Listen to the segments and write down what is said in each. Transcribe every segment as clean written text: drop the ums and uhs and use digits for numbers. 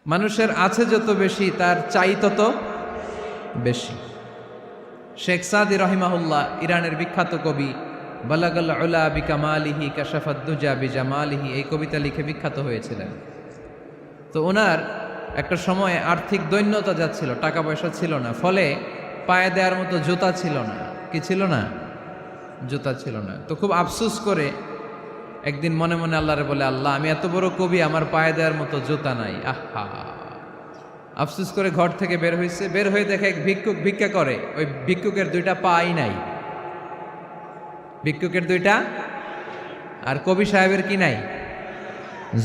মানুষের আছে যত বেশি তার চাই তত বেশি। শেখ সাদি রহিমাহুল্লাহ, ইরানের বিখ্যাত কবি, বালাগাল উলা বিকামালিহি কাশাফাদ দুজা বিজামালিহি, এই কবিতা লিখে বিখ্যাত হয়েছিলেন। তো ওনার একটা সময়ে আর্থিক দৈন্যতা যাচ্ছিল, টাকা পয়সা ছিল না, ফলে পায়ে দেওয়ার মতো জুতা ছিল না। কি ছিল না? জুতা ছিল না। তো খুব আফসোস করে একদিন মনে মনে আল্লাহরে বলে, আল্লাহ, আমি এত বড় কবি, আমার পায়ে দেওয়ার মতো জুতা নাই। আহা! আফসোস করে ঘর থেকে বের হয়েছে। বের হয়ে দেখে এক ভিক্ষুক ভিক্ষা করে। ওই ভিক্ষুকের দুইটা পাই নাই। ভিক্ষুকের দুইটা, আর কবি সাহেবের কি নাই?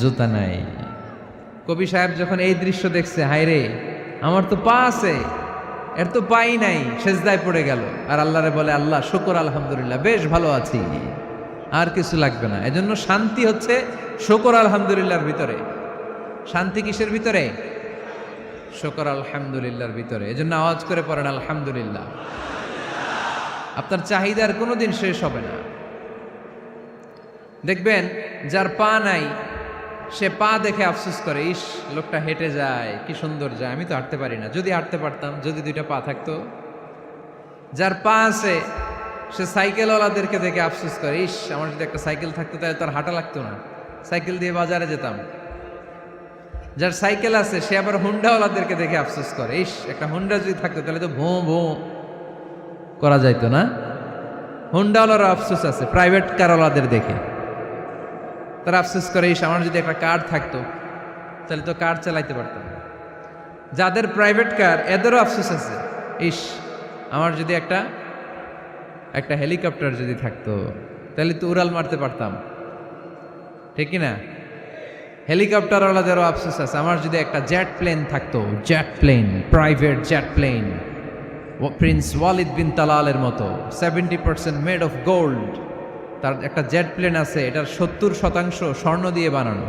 জুতা নাই। কবি সাহেব যখন এই দৃশ্য দেখছে, হায় রে, আমার তো পা আছে, এর তো পাই নাই, সেজদায় পড়ে গেল। আর আল্লাহরে বলে, আল্লাহ শুকর, আলহামদুলিল্লাহ, বেশ ভালো আছি, আর কিছু লাগবে না। এজন্য শান্তি হচ্ছে শুকর আলহামদুলিল্লাহর ভিতরে। শান্তি কিসের ভিতরে? শুকর আলহামদুলিল্লাহর ভিতরে। এজন্য আওয়াজ করে পড়েন আলহামদুলিল্লাহ। আপনার চাহিদার কোনোদিন শেষ হবে না। দেখবেন যার পা নাই, সে পা দেখে আফসোস করে, ইস, লোকটা হেঁটে যায়, কি সুন্দর যায়, আমি তো হাঁটতে পারি না, যদি হাঁটতে পারতাম, যদি দুইটা পা থাকতো। যার পা আছে, সে সাইকেলওয়ালাদেরকে দেখে আফসোস করে, ইস, আমার যদি একটা সাইকেল থাকতো তাহলে তার হাঁটা লাগতো না, সাইকেল দিয়ে বাজারে যেতাম। যার সাইকেল আছে, সে আবার হুন্ডাওয়ালাদেরকে দেখে আফসোস করে, ইস, একটা হুন্ডা যদি থাকতো তাহলে তো ভোঁ ভোঁ করা যাইতো না। হুন্ডাওয়ালার আফসোস আছে প্রাইভেট কারওয়ালাদের দেখে, তারা আফসোস করে, ইস, আমার যদি একটা কার থাকতো তাহলে তো কার চালাইতে পারতাম। যাদের প্রাইভেট কার, এদেরও আফসোস আছে, ইস, আমার যদি একটা হেলিকপ্টার যদি থাকতো তাহলে তো উড়াল মারতে পারতাম, ঠিক কিনা? হেলিকপ্টারওয়ালাদেরও আফসোস আছে, আমার যদি একটা জেট প্লেন থাকতো, jet plane, private jet plane, prince Walid bin তালালের মতো 70% মেড অফ গোল্ড, তার একটা জেট প্লেন আছে, এটার 70% স্বর্ণ দিয়ে বানানো।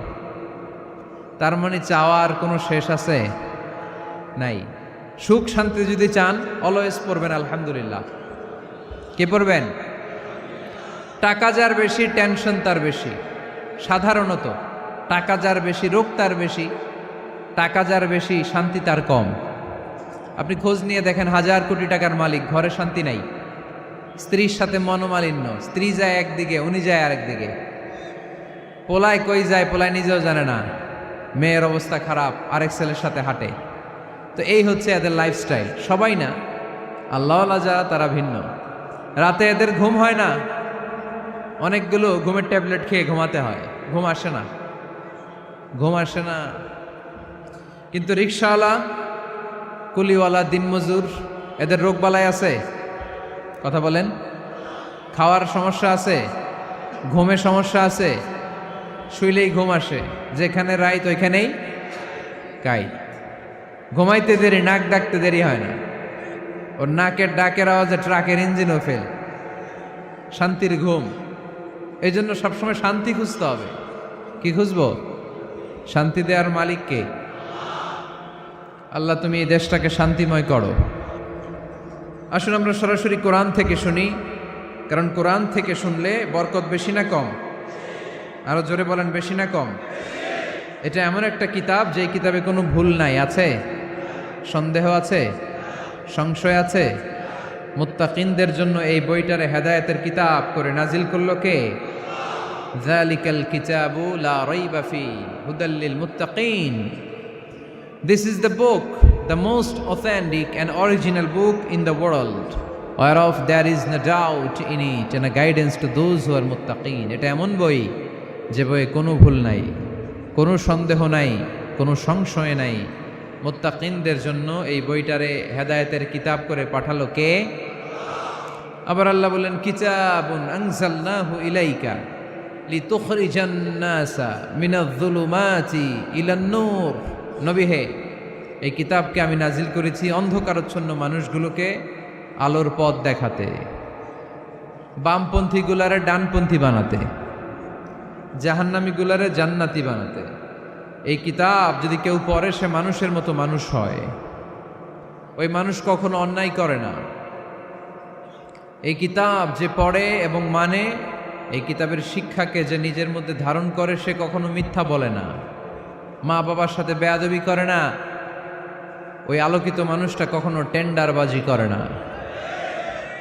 তার মানে চাওয়ার কোনো শেষ আছে? নাই। সুখ শান্তি যদি চান, অলওয়েজ পড়বেন আলহামদুলিল্লাহ। কে পড়বেন? টাকা যার বেশি, টেনশন তার বেশি। সাধারণত টাকা যার বেশি, রোগ তার বেশি। টাকা যার বেশি, শান্তি তার কম। আপনি খোঁজ নিয়ে দেখেন, 1000 কোটি টাকার মালিক, ঘরে শান্তি নাই। স্ত্রীর সাথে মনোমালিন্য, স্ত্রী যায় একদিকে, উনি যায় আরেকদিকে। পোলায় কই যায়, পোলায় নিজেও জানে না। মেয়ের অবস্থা খারাপ, আরেক ছেলের সাথে হাঁটে। তো এই হচ্ছে এদের লাইফস্টাইল। সবাই না, আল্লাহওয়ালা যারা, তারা ভিন্ন। রাতে এদের ঘুম হয় না, অনেকগুলো ঘুমের ট্যাবলেট খেয়ে ঘুমাতে হয়, ঘুম আসে না, ঘুম আসে না। কিন্তু রিক্সাওয়ালা, কুলিওয়ালা, দিনমজুর, এদের রোগবালাই আছে? কথা বলেন। খাওয়ার সমস্যা আছে, ঘুমের সমস্যা আছে, শুইলেই ঘুম আসে, যেখানে রাইত ওইখানেই কাইত। ঘুমাইতে দেরি, নাক ডাকতে দেরি হয় না, ওর নাকের ডাকের আওয়াজে ট্রাকের ইঞ্জিনও ফেল। শান্তির ঘুম। এই জন্য সবসময় শান্তি খুঁজতে হবে। কি খুঁজবো? শান্তি দেওয়ার মালিককে। আল্লাহ, তুমি এই দেশটাকে শান্তিময় করো। আসুন আমরা সরাসরি কোরআন থেকে শুনি, কারণ কোরআন থেকে শুনলে বরকত বেশি না কম? আরো জোরে বলেন, বেশি না কম? এটা এমন একটা কিতাব, যে কিতাবে কোনো ভুল নাই। আছে? সন্দেহ আছে? সংশয় আছে? মুত্তাকিনদের জন্য এই বইটারে হেদায়েতের কিতাব করে নাজিল করলো কে? যালিকাল কিতাবু লা রাইবা ফি হুদাল লিল মুত্তাকিন। This is the book, the most authentic and original book in the world, whereof there is no doubt in it, and a guidance to those who are muttaqin. এটা এমন বই, যে বইয়ে কোনো ভুল নাই, কোনো সন্দেহ নাই, কোনো সংশয় নাই। মুত্তাকিনদের জন্য এই বইটারে হেদায়েতের কিতাব করে পাঠালো কে? আবার আল্লাহ বলেন, কিতাবুন আনজালনাহু ইলাইকা লিতুখরিজান নাসা মিনাজ-যুলুমাতি ইলান-নূর। নবী হে, এই কিতাবকে আমি নাজিল করেছি অন্ধকারচ্ছন্ন মানুষগুলোকে আলোর পথ দেখাতে, বামপন্থী গুলারে ডানপন্থী বানাতে, জাহান্নামী গুলারে জান্নাতি বানাতে। এই কিতাব যদি কেউ পড়ে, সে মানুষের মতো মানুষ হয়। ওই মানুষ কখনো অন্যায় করে না। এই কিতাব যে পড়ে এবং মানে, এই কিতাবের শিক্ষাকে যে নিজের মধ্যে ধারণ করে, সে কখনো মিথ্যা বলে না। মা বাবার সাথে বেয়াদবি করে না, ওই আলোকিত মানুষটা কখনো টেন্ডারবাজি করে না,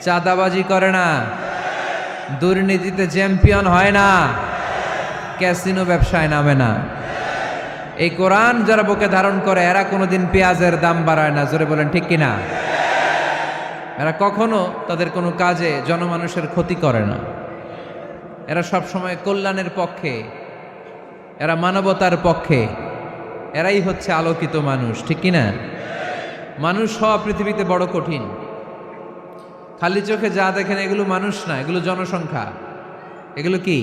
চাঁদাবাজি করে না, দুর্নীতিতে চ্যাম্পিয়ন হয় না, ক্যাসিনো ব্যবসায় নামে না। এই কোরআন যারা বুকে ধারণ করে এরা কোনোদিন পেঁয়াজের দাম বাড়ায় না। জোরে বলেন ঠিক কিনা? এরা কখনো তাদের কোনো কাজে জনমানুষের ক্ষতি করে না। এরা সব সময় কল্যাণের পক্ষে, এরা মানবতার পক্ষে। এরাই হচ্ছে আলোকিত মানুষ, ঠিক কিনা? মানুষ হওয়া পৃথিবীতে বড় কঠিন। খালি চোখে যা দেখেন এগুলো মানুষ না, এগুলো জনসংখ্যা। এগুলো কি?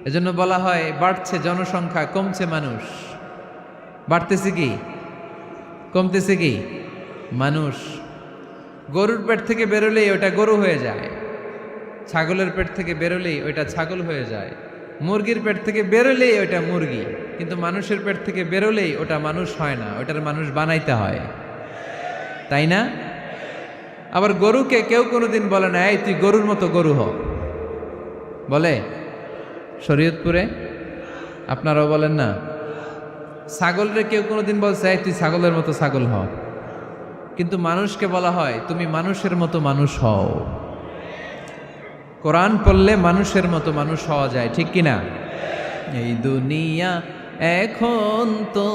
এজন্য বলা হয় বাড়ছে জনসংখ্যা, কমছে মানুষ। বাড়তেছে কি, কমতেছে কি? মানুষ। গরুর পেট থেকে বেরোলেই ওটা গরু হয়ে যায়, ছাগলের পেট থেকে বেরোলেই ওইটা ছাগল হয়ে যায়, মুরগির পেট থেকে বেরোলেই ওইটা মুরগি। কিন্তু মানুষের পেট থেকে বেরোলেই ওটা মানুষ হয় না, ওটার মানুষ বানাইতে হয়, তাই না? আবার গরুকে কেউ কোনোদিন বলে না এই তুই গরুর মতো গরু হ, বলে? শরীয়তপুরে আপনারাও বলেন না? ছাগলরে কেউ কোনোদিন বলছে এই তুই ছাগলের মতো ছাগল হ, কিন্তু মানুষকে বলা হয় তুমি মানুষের মতো মানুষ হও। কোরআন পড়লে মানুষের মতো মানুষ হওয়া যায়, ঠিক কিনা? এই দুনিয়া এখন তো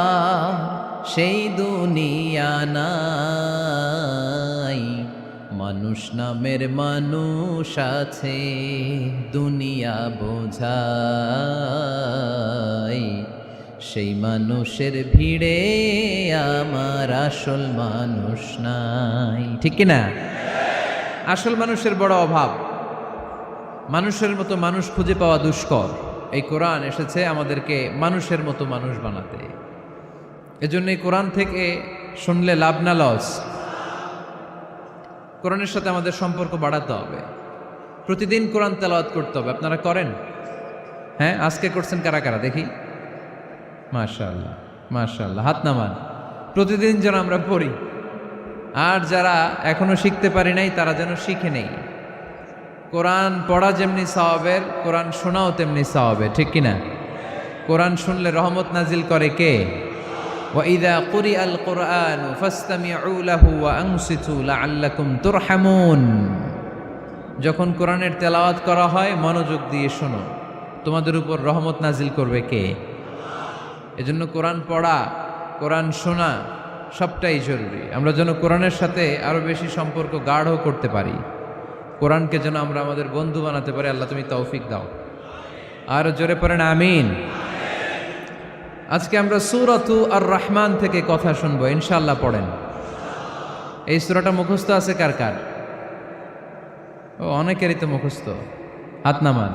আর সেই দুনিয়া নাই, মানুষ নামের মানুষ আছে দুনিয়া বোঝাই, সেই মানুষের ভিড়ে আমার আসল মানুষ নাই, ঠিক কিনা? আসল মানুষের বড় অভাব, মানুষের মতো মানুষ খুঁজে পাওয়া দুষ্কর। এই কোরআন এসেছে আমাদেরকে মানুষের মতো মানুষ বানাতে। এজন্য এই কোরআন থেকে শুনলে লাভ না লস? কোরআনের সাথে আমাদের সম্পর্ক বাড়াতে হবে, প্রতিদিন কোরআন তেলাওয়াত করতে হবে। আপনারা করেন? হ্যাঁ, আজকে করছেন কারা কারা দেখি? মাশাআল্লাহ, মাশাআল্লাহ, হাত নামান। প্রতিদিন যেন আমরা পড়ি, আর যারা এখনো শিখতে পারি নাই তারা যেন শিখে নেই। কোরআন পড়া যেমনি সওয়াবের, কোরআন শোনাও তেমনি সওয়াবের, ঠিক কিনা? কোরআন শুনলে রহমত নাজিল করে কে? وَإِذَا قُرِئَ الْقُرْآنُ فَاسْتَمِعُوا لَهُ وَأَنصِتُوا لَعَلَّكُمْ تُرْحَمُونَ। যখন কোরআনের তেলাওয়াত করা হয় মনোযোগ দিয়ে শোনো, তোমাদের উপর রহমত নাজিল করবে কে? এজন্য কোরআন পড়া, কোরআন শোনা সবটাই জরুরি। আমরা যেন কোরআনের সাথে আরো বেশি সম্পর্ক গাঢ় করতে পারি, কোরআনকে যেন আমরা আমাদের বন্ধু বানাতে পারি। আল্লাহ তুমি তৌফিক দাও। আর জোরে পড়েন আমিন। আজকে আমরা সূরাতু আর রহমান থেকে কথা শুনবো ইনশাআল্লাহ। পড়েন। এই সূরাটা মুখস্থ আছে কার কার? ও, অনেকেরই তো মুখস্থ, হাত নামান।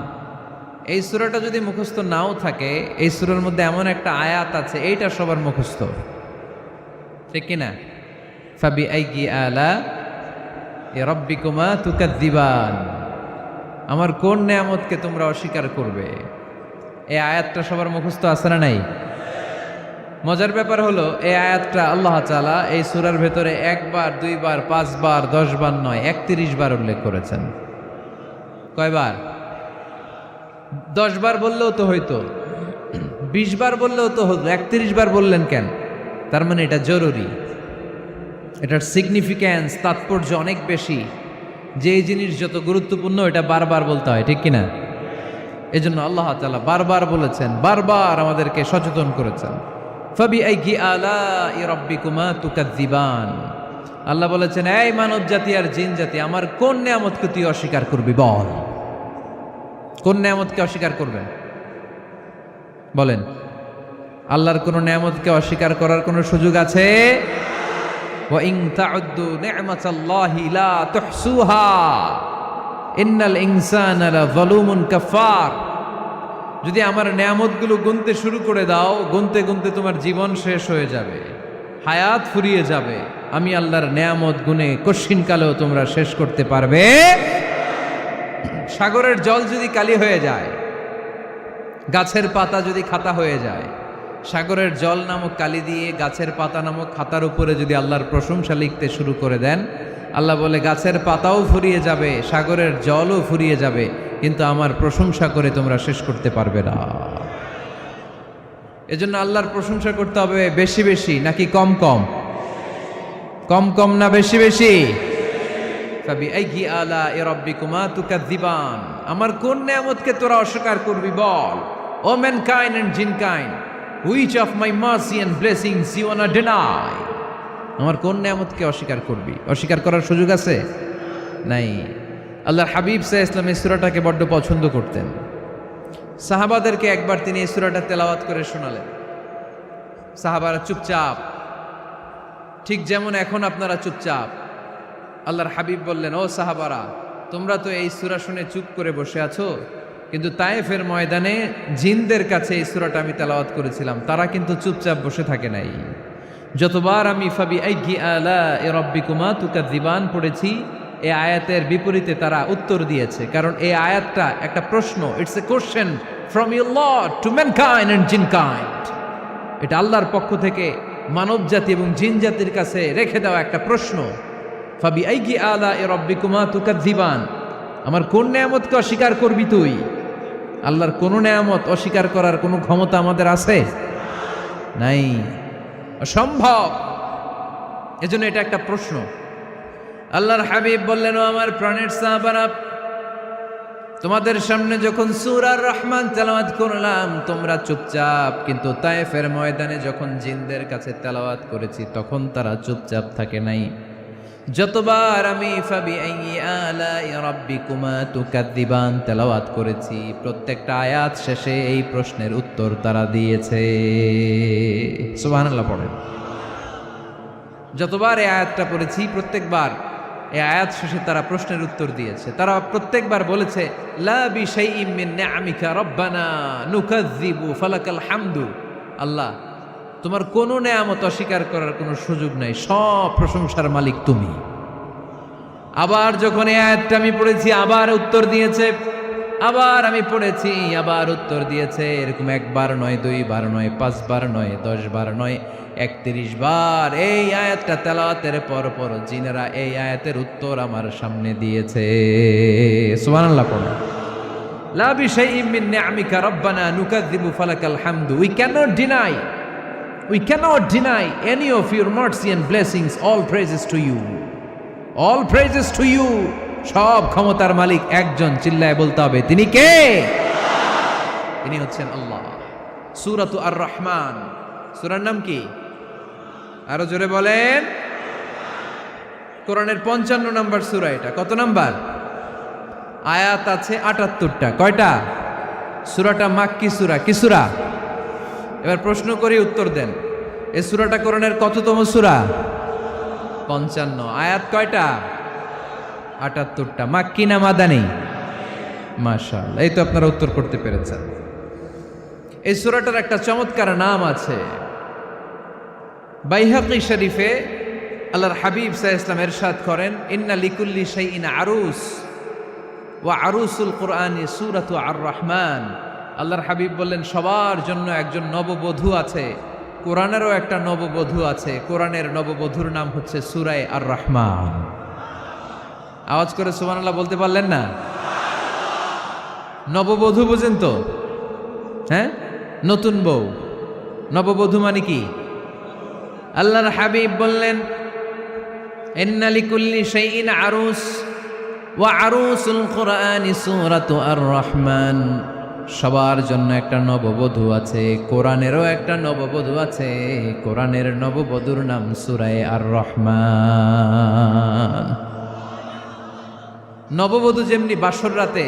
এই সূরাটা যদি মুখস্থ নাও থাকে, এই সূরার মধ্যে এমন একটা আয়াত আছে এইটা সবার মুখস্থ, ঠিক কিনা? ফাবিআইয়ি আলা রাব্বিকুমা তুকাদ্দিবান, আমার কোন নেয়ামতকে তোমরা অস্বীকার করবে। এই আয়াতটা সবার মুখস্থ আছে না নাই? মজার ব্যাপার হলো এই আয়াতটা আল্লাহ তাআলা এই সূরার ভেতরে একবার, দুইবার, 5 বার, 10 বার নয়, 31 বার উল্লেখ করেছেন। কয়বার? 10 বার বললেও তো হইতো, 20 বার বললেও তো হতো, 31 বার বললেন কেন? তার মানে এটা জরুরি, এটার সিগনিফিক্যান্স, তাৎপর্য অনেক বেশি। যে জিনিস যত গুরুত্বপূর্ণ এটা বারবার বলতে হয়, ঠিক কিনা? এজন্য আল্লাহ তাআলা বারবার বলেছেন, বারবার আমাদেরকে সচেতন করেছেন। ফাবিআইয়ি আলাই রাব্বিকুমা তুকাদ্দিবান, আল্লাহ বলেছেন এই মানব জাতি আর জিন জাতি আমার কোন নেয়ামতকে তুই অস্বীকার করবি বল। কোন নেয়ামতকে অস্বীকার করবেন বলেন? আল্লাহর কোন নেয়ামতকে অস্বীকার করার কোন সুযোগ আছে? ওয়া ইন তাউদ্দু নি'মাতাল্লাহি লা তুহসুহা ইন্নাল ইনসানা লাযালুমুন কাফার। যদি আমার নেয়ামতগুলো গুনতে শুরু করে দাও, গুনতে গুনতে তোমার জীবন শেষ হয়ে যাবে, হায়াত ফুরিয়ে যাবে। আমি আল্লাহর নেয়ামত গুনে কশিনকালেও তোমরা শেষ করতে পারবে। সাগরের জল যদি কালি হয়ে যায়, গাছের পাতা যদি খাতা হয়ে যায়, সাগরের জল নামক কালি দিয়ে গাছের পাতা নামক খাতার উপরে যদি আল্লাহর প্রশংসা লিখতে শুরু করে দেন, আল্লাহ বলে গাছের পাতাও ফুরিয়ে যাবে, সাগরের জলও ফুরিয়ে যাবে, কিন্তু আমার প্রশংসা করে তোমরা শেষ করতে পারবে না। এজন্য আল্লাহর প্রশংসা করতে হবে বেশি বেশি নাকি কম কম? কম কম না বেশি বেশি? ফাবিআইয়ি আলাኢ রাব্বিকুমা তুকাযযিবান, আমার কোন নিয়ামতকে তোরা অস্বীকার করবি বল। O mankind and jinnkind, which of my mercy and blessings you want to deny? আমার কোন নিয়ামতকে অস্বীকার করবি? অস্বীকার করার সুযোগ আছে? নাই। আল্লাহর হাবিব সাল্লাল্লাহু আলাইহি ওয়াসাল্লাম এই সূরাটাকে বড্ড পছন্দ করতেন। সাহাবাদেরকে একবার তিনি এই সূরাটা তেলাওয়াত করে শোনালেন। সাহাবারা চুপচাপ, ঠিক যেমন এখন আপনারা চুপচাপ। আল্লাহর হাবিব বললেন, ও সাহাবারা, তোমরা তো এই সূরা শুনে চুপ করে বসে আছো, কিন্তু তায়েফের ময়দানে জিনদের কাছে এই সূরাটা আমি তেলাওয়াত করেছিলাম, তারা কিন্তু চুপচাপ বসে থাকে নাই। যতবার আমি ফাবিআইয়ি আলাኢ রাব্বিকুমা তুকাযযিবান পড়েছি, এই আয়াতের বিপরীতে তারা উত্তর দিয়েছে, কারণ এই আয়াতটা একটা প্রশ্ন। It's a question from your lord to mankind and jinnkind. এটা আল্লাহর পক্ষ থেকে মানব জাতি এবং জিন জাতির কাছে রেখে দেওয়া একটা প্রশ্ন। ফাবিআইয়ি আলাኢ রাব্বিকুমা তুকাযযিবান, আমার কোন নিয়ামতকে অস্বীকার করবি তুই? আল্লাহর কোন নিয়ামত অস্বীকার করার কোনো ক্ষমতা আমাদের আছে? নাই, অসম্ভব। এজন্য এটা একটা প্রশ্ন। আল্লাহর হাবিব বললেন, ও আমার প্রাণের সাহাবারা, তোমাদের সামনে যখন সূরা আর রহমান তেলাওয়াত করলাম তোমরা চুপচাপ, কিন্তু তায়েফের ময়দানে যখন জিনদের কাছে তেলাওয়াত করেছি তখন তারা চুপচাপ থাকে নাই। যতবার আমি ফাবিআইয়ি আলাኢ রাব্বিকুমা তুকাযযিবান তেলাওয়াত করেছি, প্রত্যেকটা আয়াত শেষে এই প্রশ্নের উত্তর তারা দিয়েছে। সুবহানাল্লাহ পড়েন। যতবার এই আয়াতটা পড়েছি প্রত্যেকবার এই আয়াত শেষে তারা প্রশ্নের উত্তর দিয়েছে। তারা প্রত্যেকবার বলেছে, লা বিশাইইম মিন নিআমিকা রাব্বানা নুকাযযিবু ফালাকাল হামদু। আল্লাহ, তোমার কোনো নেয়ামত অস্বীকার করার কোনো সুযোগ নাই, সব প্রশংসার মালিক তুমি। আবার যখন এই আয়াতটা আমি পড়েছি আবার উত্তর দিয়েছে, আবার আমি পড়েছি আবার উত্তর দিয়েছে। এরকম একবার নয়, দুইবার নয়, 5 বার নয়, 10 বার নয়, 31 বার এই আয়াতটা তেলাওয়াতের পর পর জিনেরা এই আয়াতের উত্তর আমার সামনে দিয়েছে। সুবহানাল্লাহ পড়ো। লা বিশাইইম মিন নিআমিকা রাব্বানা নুকাযযিবু ফালাকাল হামদু। We cannot deny any of your mercy and blessings. All praises to you. All praises to you. সব ক্ষমতার মালিক একজন, চিল্লায় বলতে হবে, তিনি কে? তিনি হচ্ছেন আল্লাহ। সূরাতু আর রহমান, সূরার নাম কি? আরো জোরে বলেন। কোরআনের 55 নম্বর সূরা এটা। কত নাম্বার? আয়াত আছে 78টা। কয়টা? সূরাটা মাক্কি সূরা। কি সূরা? এবার প্রশ্ন করি, উত্তর দেন। এই সূরাটা কোরআনের কততম সূরা? 55। আয়াত কয়টা? 78টা। মাক্কি না মাদানী? মাশাআল্লাহ, এই তো আপনারা উত্তর করতে পেরেছেন। এই সূরাটার একটা চমৎকার নাম আছে। বাইহাকি শরীফে আল্লাহর হাবিব সাল্লাল্লাহু আলাইহি ওয়াসাল্লাম ইরশাদ করেন, ইন্না লিকুল্লি শাইইন আরুস ওয়া আরুসুল কুরআনি সূরাতু আর রহমান। আল্লাহর হাবিব বললেন, সবার জন্য একজন নববধূ আছে, কোরআনেরও একটা নববধূ আছে। কোরআনের নববধূর নাম হচ্ছে সূরায়ে আর রহমান। আওয়াজ করে সুবহানাল্লাহ বলতে পারলেন না? নববধূ বুঝেন তো? হ্যাঁ, নতুন বউ। নববধূ মানে কি? আল্লাহর হাবিব বললেন, ইন্না লিকুল্লি শাইইন আরুস ওয়া আরুসুল কুরআনি সূরাতু আর রহমান। সবার জন্য একটা নববধূ আছে, কোরআনেরও একটা নববধূ আছে। কোরআনের নববধূর নাম সূরায়ে আর রহমান। নববধূ যেমনি বাসর রাতে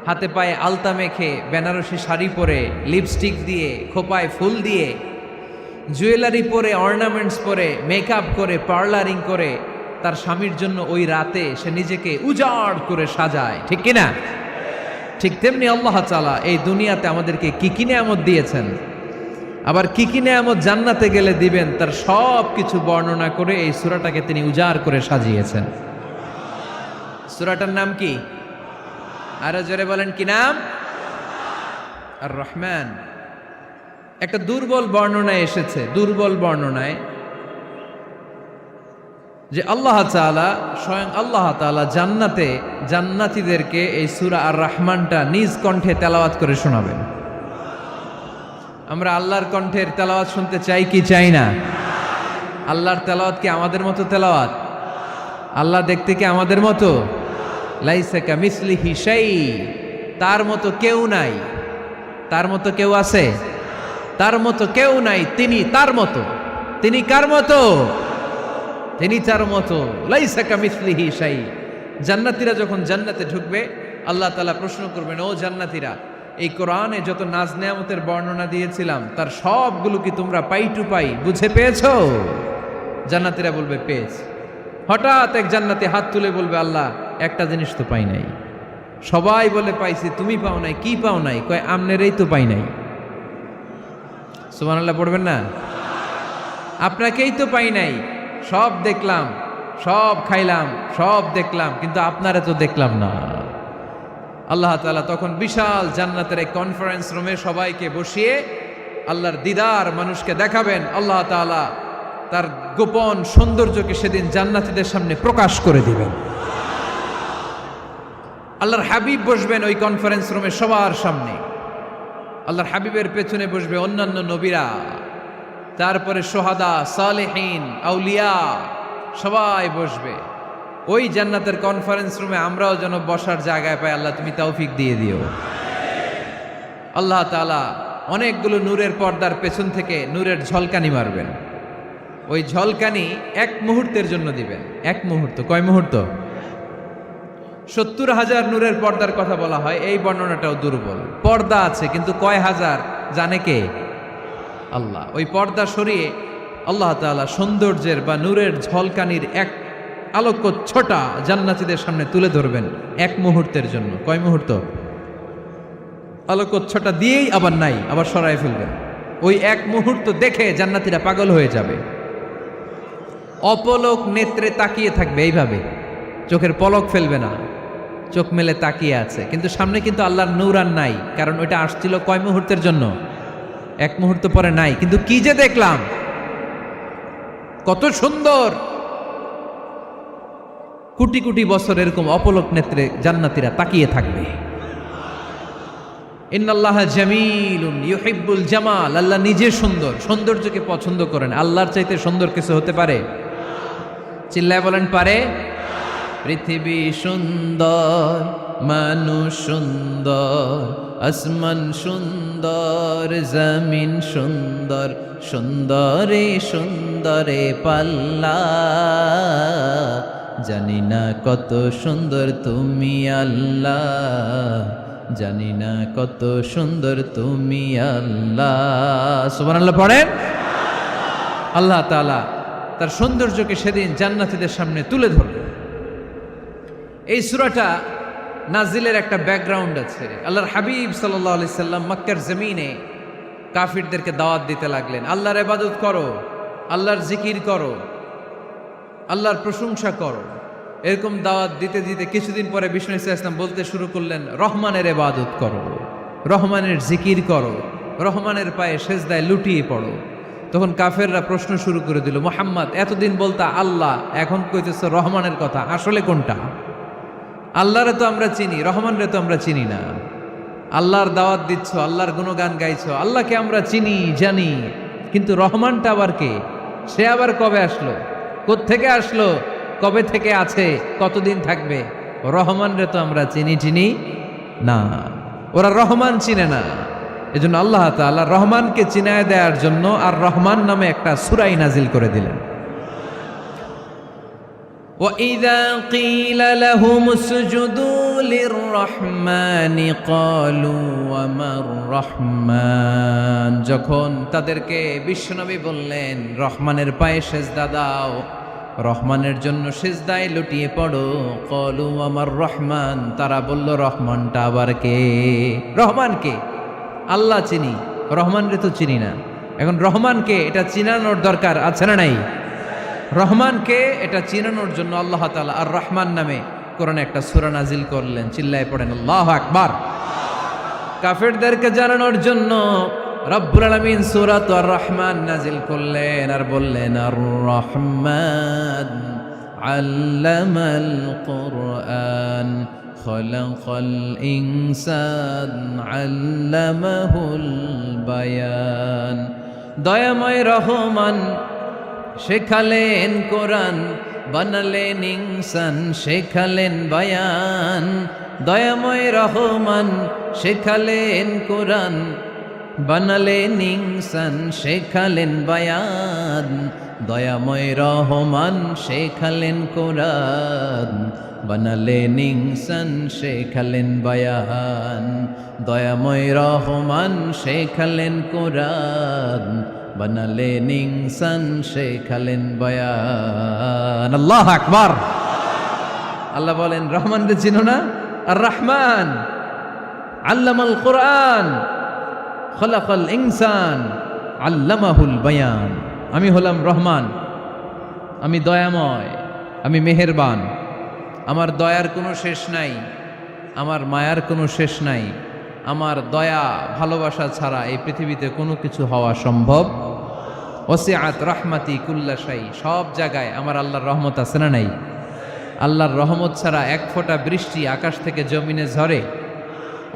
হাতে পায়ে আলতা মেখে, বেনারসি শাড়ি পরে, লিপস্টিক দিয়ে, খোপায় ফুল দিয়ে, জুয়েলারি পরে, অর্নামেন্টস পরে, মেকআপ করে, পার্লারিং করে তার স্বামীর জন্য ওই রাতে সে নিজেকে উজাড় করে সাজায়, ঠিক কিনা? ঠিক তেমনি আল্লাহ তাআলা এই দুনিয়াতে আমাদেরকে কি কি নিয়ামত দিয়েছেন, আবার কি কি নিয়ামত জান্নাতে গেলে দিবেন, তার সব কিছু বর্ণনা করে এই সূরাটাকে তিনি উজাড় করে সাজিয়েছেন। সূরাটার নাম কি? আরো জোরে বলেন, কি নাম? আর রহমান। একটা দুর্বল বর্ণনায় এসেছে, দুর্বল বর্ণনায়, যে আল্লাহ তাআলা, স্বয়ং আল্লাহ তাআলা জান্নাতে জান্নাতীদেরকে এই সূরা আর রহমানটা নিজ কণ্ঠে তেলাওয়াত করে শোনাবেন। আমরা আল্লাহর কণ্ঠের তেলাওয়াত শুনতে চাই কি চাই না? আল্লাহর তেলাওয়াত কি আমাদের মতো তেলাওয়াত? আল্লাহ দেখতে কি আমাদের মতো? লাইসা কামিসলিহি শাই, তার মতো কেউ নাই। তার মতো কেউ আছে? তার মতো কেউ নাই। তিনি তার মতো। তিনি কার মতো? তিনি তার মতো। লাইসা কামিসলিহি শাই। জান্নাতীরা যখন জান্নাতে ঢুকবে, আল্লাহ তাআলা প্রশ্ন করবেন, ও জান্নাতীরা, এই কোরআনে যত নাজ নেয়ামতের বর্ণনা দিয়েছিলাম তার সবগুলো কি তোমরা পাই টু পাই বুঝে পেয়েছো? জান্নাতীরা বলবে পেয়েছি। হঠাৎ এক জান্নাতি হাত তুলে বলবে, আল্লাহ একটা জিনিস তো পাই নাই। সবাই বলে পাইছি, তুমি পাও নাই। কি পাও নাই? কয় আমনেরই তো পাই নাই। সুবহানাল্লাহ পড়বেন না? আপনাকেই তো পাই নাই। সব দেখলাম, সব খাইলাম, সব দেখলাম, কিন্তু আপনারা তো দেখলাম না। আল্লাহ তাআলা তখন বিশাল জান্নাতের এক কনফারেন্স রুমে সবাইকে বসিয়ে আল্লাহর দিদার মানুষকে দেখাবেন। আল্লাহ তাআলা তার গোপন সৌন্দর্যকে সেদিন জান্নাতীদের সামনে প্রকাশ করে দিবেন। আল্লাহর হাবিব বসবেন ওই কনফারেন্স রুমে সবার সামনে। আল্লাহর হাবিবের পেছনে বসবে অন্যান্য নবীরা, তারপরে সোহাদা, সালেহীন, আউলিয়া সবাই বসবে। ওই জান্নাতের কনফারেন্স রুমে আমরাও যেন বসার জায়গায় পাই। আল্লাহ তুমি তৌফিক দিয়ে দিও। আল্লাহ তাআলা অনেকগুলো নূরের পর্দার পেছন থেকে নূরের ঝলকানি মারবেন। ওই ঝলকানি এক মুহূর্তের জন্য দিবেন। এক মুহূর্ত। কয় মুহূর্ত? 70,000 নূরের পর্দার কথা বলা হয়। এই বর্ণনাটাও দুর্বল। পর্দা আছে কিন্তু কয় হাজার জানে কে? আল্লাহ। ওই পর্দা সরিয়ে আল্লাহ তাআলা সৌন্দর্যের বা নূরের ঝলকানির এক আলোকচ্ছটা জান্নাতীদের সামনে তুলে ধরবেন এক মুহূর্তের জন্য। কয় মুহূর্ত? আলোকচ্ছটা দিয়েই আবার নাই, আবার সরায় ফেলবেন। ওই এক মুহূর্ত দেখে জান্নাতীরা পাগল হয়ে যাবে। অপলক নেত্রে তাকিয়ে থাকবে, এইভাবে চোখের পলক ফেলবে না, চোখ মেলে তাকিয়ে আছে। কিন্তু সামনে কিন্তু আল্লাহর নূর আর নাই, কারণ ওইটা আসছিল কয় মুহূর্তের জন্য? এক মুহূর্ত পরে নাই। কিন্তু কি যে দেখলাম, কত সুন্দর! কোটি কোটি বছর এরকম অপলক নেত্রে জান্নাতীরা তাকিয়ে থাকবে। ইন্নাল্লাহা জামিলুন ইউহিব্বুল জামাল। আল্লাহ নিজে সুন্দর, সৌন্দর্যকে পছন্দ করেন। আল্লাহর চাইতে সুন্দর কিছু হতে পারে? চিল্লায় বলেন পারে? পৃথিবী সুন্দর, মানুষ সুন্দর, আসমান সুন্দর, জমিন সুন্দর, সুন্দরে সুন্দরে পাল্লা। জানি না কত সুন্দর তুমি আল্লাহ, জানি না কত সুন্দর তুমি আল্লাহ। সুবহানাল্লাহ পড়েন। আল্লাহ তাআলা তার সৌন্দর্যকে সেদিন জান্নাতীদের সামনে তুলে ধরবে। এই সূরাটা নাজিলের একটা ব্যাকগ্রাউন্ড আছে। আল্লাহর হাবিব সাল্লাল্লাহু আলাইহি সাল্লাম মক্কার জমিনে কাফিরদেরকে দাওয়াত দিতে লাগলেন, আল্লাহর ইবাদত করো, আল্লাহর জিকির করো, আল্লাহর প্রশংসা করো। এরকম দাওয়াত দিতে দিতে কিছুদিন পরে বিষ্ণু ইসলাম বলতে শুরু করলেন, রহমানের ইবাদত করো, রহমানের জিকির করো, রহমানের পায়ে সেজদায় লুটিয়ে পড়ো। তখন কাফেররা প্রশ্ন শুরু করে দিল, মুহাম্মদ এতদিন বলতা আল্লাহ, এখন কইতেছো রহমানের কথা, আসলে কোনটা? আল্লাহরে তো আমরা চিনি, রহমানরে তো আমরা চিনি না। আল্লাহর দাওয়াত দিচ্ছ, আল্লাহর গুণগান গাইছো, আল্লাহকে আমরা চিনি জানি, কিন্তু রহমানটা আবার কে? সে আবার কবে আসলো, কোত্থেকে আসলো, কবে থেকে আছে, কতদিন থাকবে? রহমানরে তো আমরা চিনি না। ওরা রহমান চিনে না। এজন্য আল্লাহ তাআলা রহমানকে চিনায় দেওয়ার জন্য আর রহমান নামে একটা সূরা নাজিল করে দিলেন। وَإِذَا قِيلَ لَهُمُ اسْجُدُوا لِلرَّحْمَنِ قَالُوا وَمَا الرَّحْمَنُ। যখন তাদেরকে বিশ্বনবী বললেন রহমানের পায়ে সেজদা দাও, রহমানের জন্য সেজদায় লুটিয়ে পড়ো, ক্বালু আমার রহমান, তারা বলল রহমানটা আবার কে? রহমান কে? আল্লাহ চিনি, রহমানরে তো চিনি না। এখন রহমানকে এটা চিনানোর দরকার আছে না নাই? রহমানকে এটা চিনানোর জন্য আল্লাহ তাআলা আর রহমান নামে কোরআনে একটা সূরা নাজিল করলেন। চিল্লায় পড়েন আল্লাহু আকবার। কাফেরদেরকে জানানোর জন্য রব্বুল আলামিন সূরাত আর রহমান নাজিল করলেন আর বললেন, আর রহমান আল্লামাল কুরআন খলাকাল ইনসান আল্লামাহুল বায়ান। দয়াময় রহমান শেখালেন কোরআন, বানালেন ইনসান শেখালেন বায়ান। দয়াময় রহমান শেখালেন কোরআন, বানালেন ইনসান শেখালেন বায়ান। দয়াময় রহমান শেখালেন কোরআন, বানালেন ইনসান শেখালেন বায়ান। দয়াময় রহমান শেখালেন কোরআন, বানালেন ইনসান শেখালেন বায়ান। আল্লাহু আকবার। আল্লাহ বলেন রহমান রে চিনো না? আর রহমান আল্লামাল কোরআন খলাকাল ইনসান আল্লামাহুল বায়ান। আমি হলাম রহমান, আমি দয়াময়, আমি মেহেরবান। আমার দয়ার কোনো শেষ নাই, আমার মায়ার কোনো শেষ নাই। আমার দয়া ভালোবাসা ছাড়া এই পৃথিবীতে কোনো কিছু হওয়া সম্ভব। ওসিআত রাহমাতি কুল্লা শাই। সব জায়গায় আমার আল্লাহর রহমত আছে না নাই? আল্লাহর রহমত ছাড়া এক ফোঁটা বৃষ্টি আকাশ থেকে জমিনে ঝরে?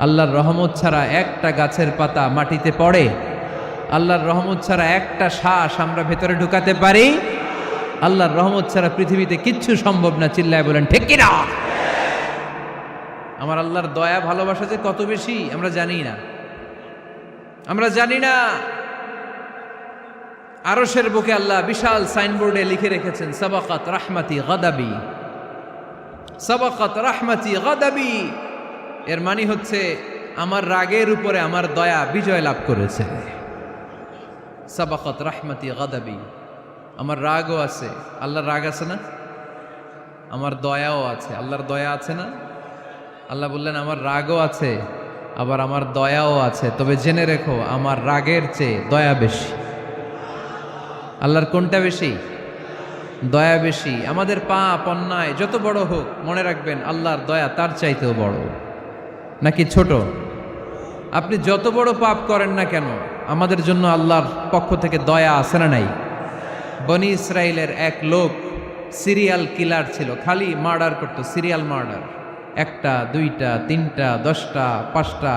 আল্লাহর রহমত ছাড়া একটা গাছের পাতা মাটিতে পড়ে? আল্লাহর রহমত ছাড়া একটা শ্বাস আমরা ভেতরে ঢুকাতে পারি? আল্লাহর রহমত ছাড়া পৃথিবীতে কিচ্ছু সম্ভব না। চিল্লায় বলেন ঠিক কিনা? আমার আল্লাহর দয়া ভালোবাসা যে কত বেশি আমরা জানি না, আমরা জানি না। আরশের বুকে আল্লাহ বিশাল সাইনবোর্ডে লিখে রেখেছেন সাবাকাত রাহমাতি গাদাবি, সাবাকাত রাহমাতি গাদাবি। এর মানে হচ্ছে আমার রাগের উপরে আমার দয়া বিজয় লাভ করেছে। সাবাকাত রাহমাতি গাদাবি। আমার রাগও আছে, আল্লাহর রাগ আছে না? আমার দয়াও আছে, আল্লাহর দয়া আছে না? আল্লাহ বললেন আমার রাগও আছে, আবার আমার দয়াও আছে। তবে জেনে রেখো আমার রাগের চেয়ে দয়া বেশি। আল্লাহর কোনটা বেশি? দয়া বেশি। আমাদের পাপ অন্যায় যত বড় হোক, মনে রাখবেন আল্লাহর দয়া তার চাইতেও বড়। নাকি ছোট? আপনি যত বড় পাপ করেন না কেন, আমাদের জন্য আল্লাহর পক্ষ থেকে দয়া আছে না নাই? বনি ইসরায়েলের এক লোক সিরিয়াল কিলার ছিল, খালি মার্ডার করতো, সিরিয়াল মার্ডার। একটা, দুইটা, তিনটা, 10টা, 5টা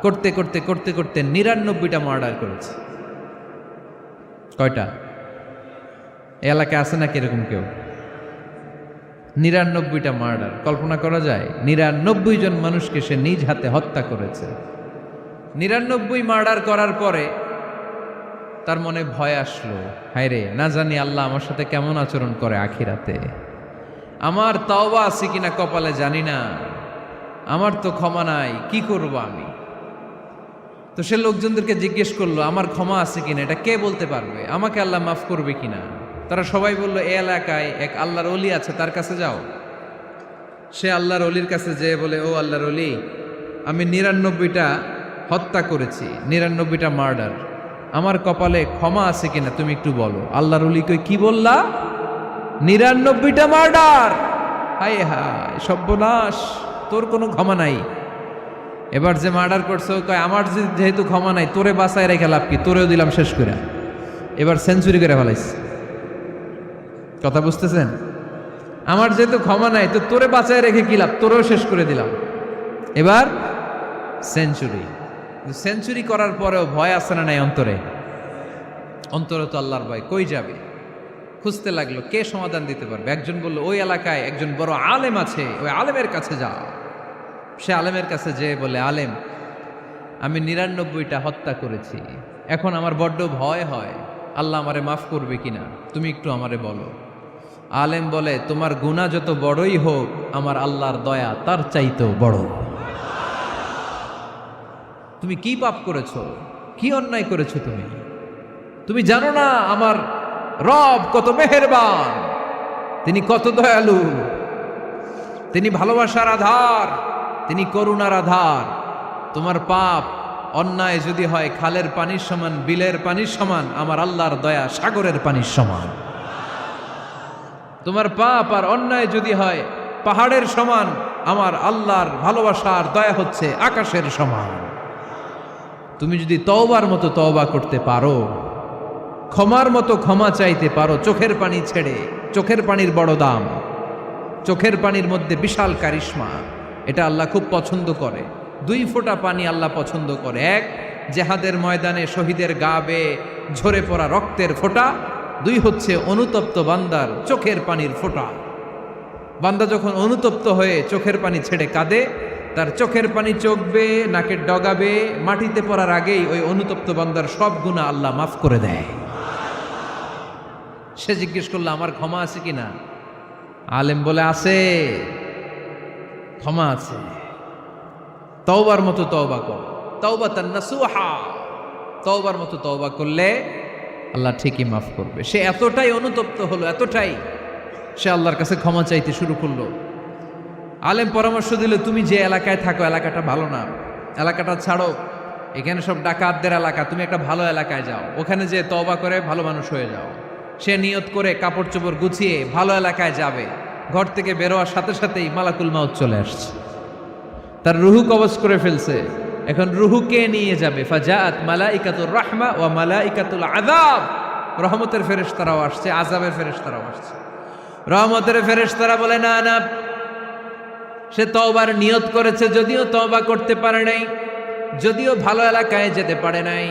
করতে করতে করতে করতে 99টা মার্ডার করেছে। কয়টা? এলাকায় আছে নাকি এরকম কেউ? 99টা মার্ডার। কল্পনা করা যায়? 99 জন মানুষকে সে নিজ হাতে হত্যা করেছে। 99 মার্ডার করার পরে তার মনে ভয় আসলো, হায়রে না জানি আল্লাহ আমার সাথে কেমন আচরণ করে আখিরাতে। আমার তওবা আছে কিনা কপালে জানি না, আমার তো ক্ষমা নাই, কি করব আমি? তো সে লোকজনদেরকে জিজ্ঞেস করলো আমার ক্ষমা আছে কিনা, এটা কে বলতে পারবে? আমাকে আল্লাহ মাফ করবে কিনা? তারা সবাই বলল এই এলাকায় এক আল্লাহর ওলি আছে, তার কাছে যাও। সে আল্লাহর ওলির কাছে যেয়ে বলে, ও আল্লাহর ওলি, আমি 99টা হত্যা করেছি, 99টা মার্ডার, আমার কপালে ক্ষমা আছে কিনা তুমি একটু বলো। আল্লাহর ওলি কই, কি বললা? 99টা মার্ডার? হায় হায় সর্বনাশ, তোর কোনো ক্ষমা নাই। এবার যে মার্ডার করছে ও কয়, আমার যেহেতু ক্ষমা নাই, তোরে বাঁচায় রেখে লাভ কি, তোরেও দিলাম শেষ করে। এবার সেঞ্চুরি করে ফেলাইছে। কথা বুঝতেছেন? আমার যেহেতু ক্ষমা নাই, তো তোরে বাঁচায় রেখে কি লাভ, তোরেও শেষ করে দিলাম। এবার সেঞ্চুরি। সেঞ্চুরি করার পরেও ভয় আসে না নাই অন্তরে? অন্তরে তো আল্লাহর ভয়, কই যাবে? খুঁজতে লাগলো কে সমাধান দিতে পারবে। একজন বলল, ওই এলাকায় একজন বড় আলেম আছে, ওই আলেমের কাছে যাও। সে আলেমের কাছে যেয়ে বলে, আলেম, আমি 99টা হত্যা করেছি, এখন আমার বড্ড ভয় হয়, আল্লাহ আমারে মাফ করবে কিনা, তুমি একটু আমারে বলো। আলেম বলে, তোমার গুনাহ যত বড়ই হোক, আমার আল্লাহর দয়া তার চাইতেও বড়। তুমি কি পাপ করেছো, কি অন্যায় করেছো তুমি? তুমি জানো না আমার রব কত মেহেরবান, তিনি কত দয়ালু, তিনি ভালোবাসার আধার, তিনি করুণার আধার। তোমার পাপ অন্যায় যদি হয় খালের পানির সমান, বিলের পানির সমান, আমার আল্লাহর দয়া সাগরের পানির সমান। তোমার পাপ আর অন্যায় যদি হয় পাহাড়ের সমান, আমার আল্লাহর ভালোবাসার দয়া হচ্ছে আকাশের সমান। তুমি যদি তওবার মতো তওবা করতে পারো, ক্ষমার মতো ক্ষমা চাইতে পারো, চোখের পানি ছেড়ে, চোখের পানির বড় দাম, চোখের পানির মধ্যে বিশাল কারিশমা, এটা আল্লাহ খুব পছন্দ করে। 2 ফোঁটা পানি আল্লাহ পছন্দ করে। এক, জেহাদের ময়দানে শহীদের গা বেয়ে ঝরে পড়া রক্তের ফোঁটা। 2 হচ্ছে অনুতপ্ত বান্দার চোখের পানির ফোঁটা। বান্দা যখন অনুতপ্ত হয়ে চোখের পানি ছেড়ে কাঁদে, তার চোখের পানি চোখ বেয়ে নাকের ডগা বেয়ে মাটিতে পড়ার আগেই ওই অনুতপ্ত বান্দার সব গুনাহ আল্লাহ মাফ করে দেয়। সে জিজ্ঞেস করলো আমার ক্ষমা আছে কিনা? আলেম বলে আছে, ক্ষমা আছে। তওবার মতো তওবা কর, তাওবাতান নাসুহা। তওবার মতো তওবা করলে আল্লাহ ঠিকই মাফ করবে। সে এতটাই অনুতপ্ত হলো, এতটাই, সে আল্লাহর কাছে ক্ষমা চাইতে শুরু করলো। আলেম পরামর্শ দিল, তুমি যে এলাকায় থাকো এলাকাটা ভালো না, এলাকাটা ছাড়ো, এখানে সব ডাকাতদের এলাকা, তুমি একটা ভালো এলাকায় যাও, ওখানে যে তওবা করে ভালো মানুষ হয়ে যাও। সে নিয়ত করে কাপড় চোপড় গুছিয়ে ভালো এলাকায় যাবে। ঘর থেকে বেরোয়ার সাথে সাথেই মালাকুল মাউত চলে আসছে, তার রুহু কবজ করে ফেলছে। এখন রুহু কে নিয়ে যাবে? ফাজাআত মালাইকাতুর রাহমা ওয়া মালাইকাতুল আযাব। রহমতের ফেরেশতারাও আসছে, আযাবের ফেরেশতারাও আসছে। রহমতের ফেরেশতারা বলে না না, সে তওবার নিয়ত করেছে, যদিও তওবা করতে পারে নাই, যদিও ভালো এলাকায় যেতে পারে নাই,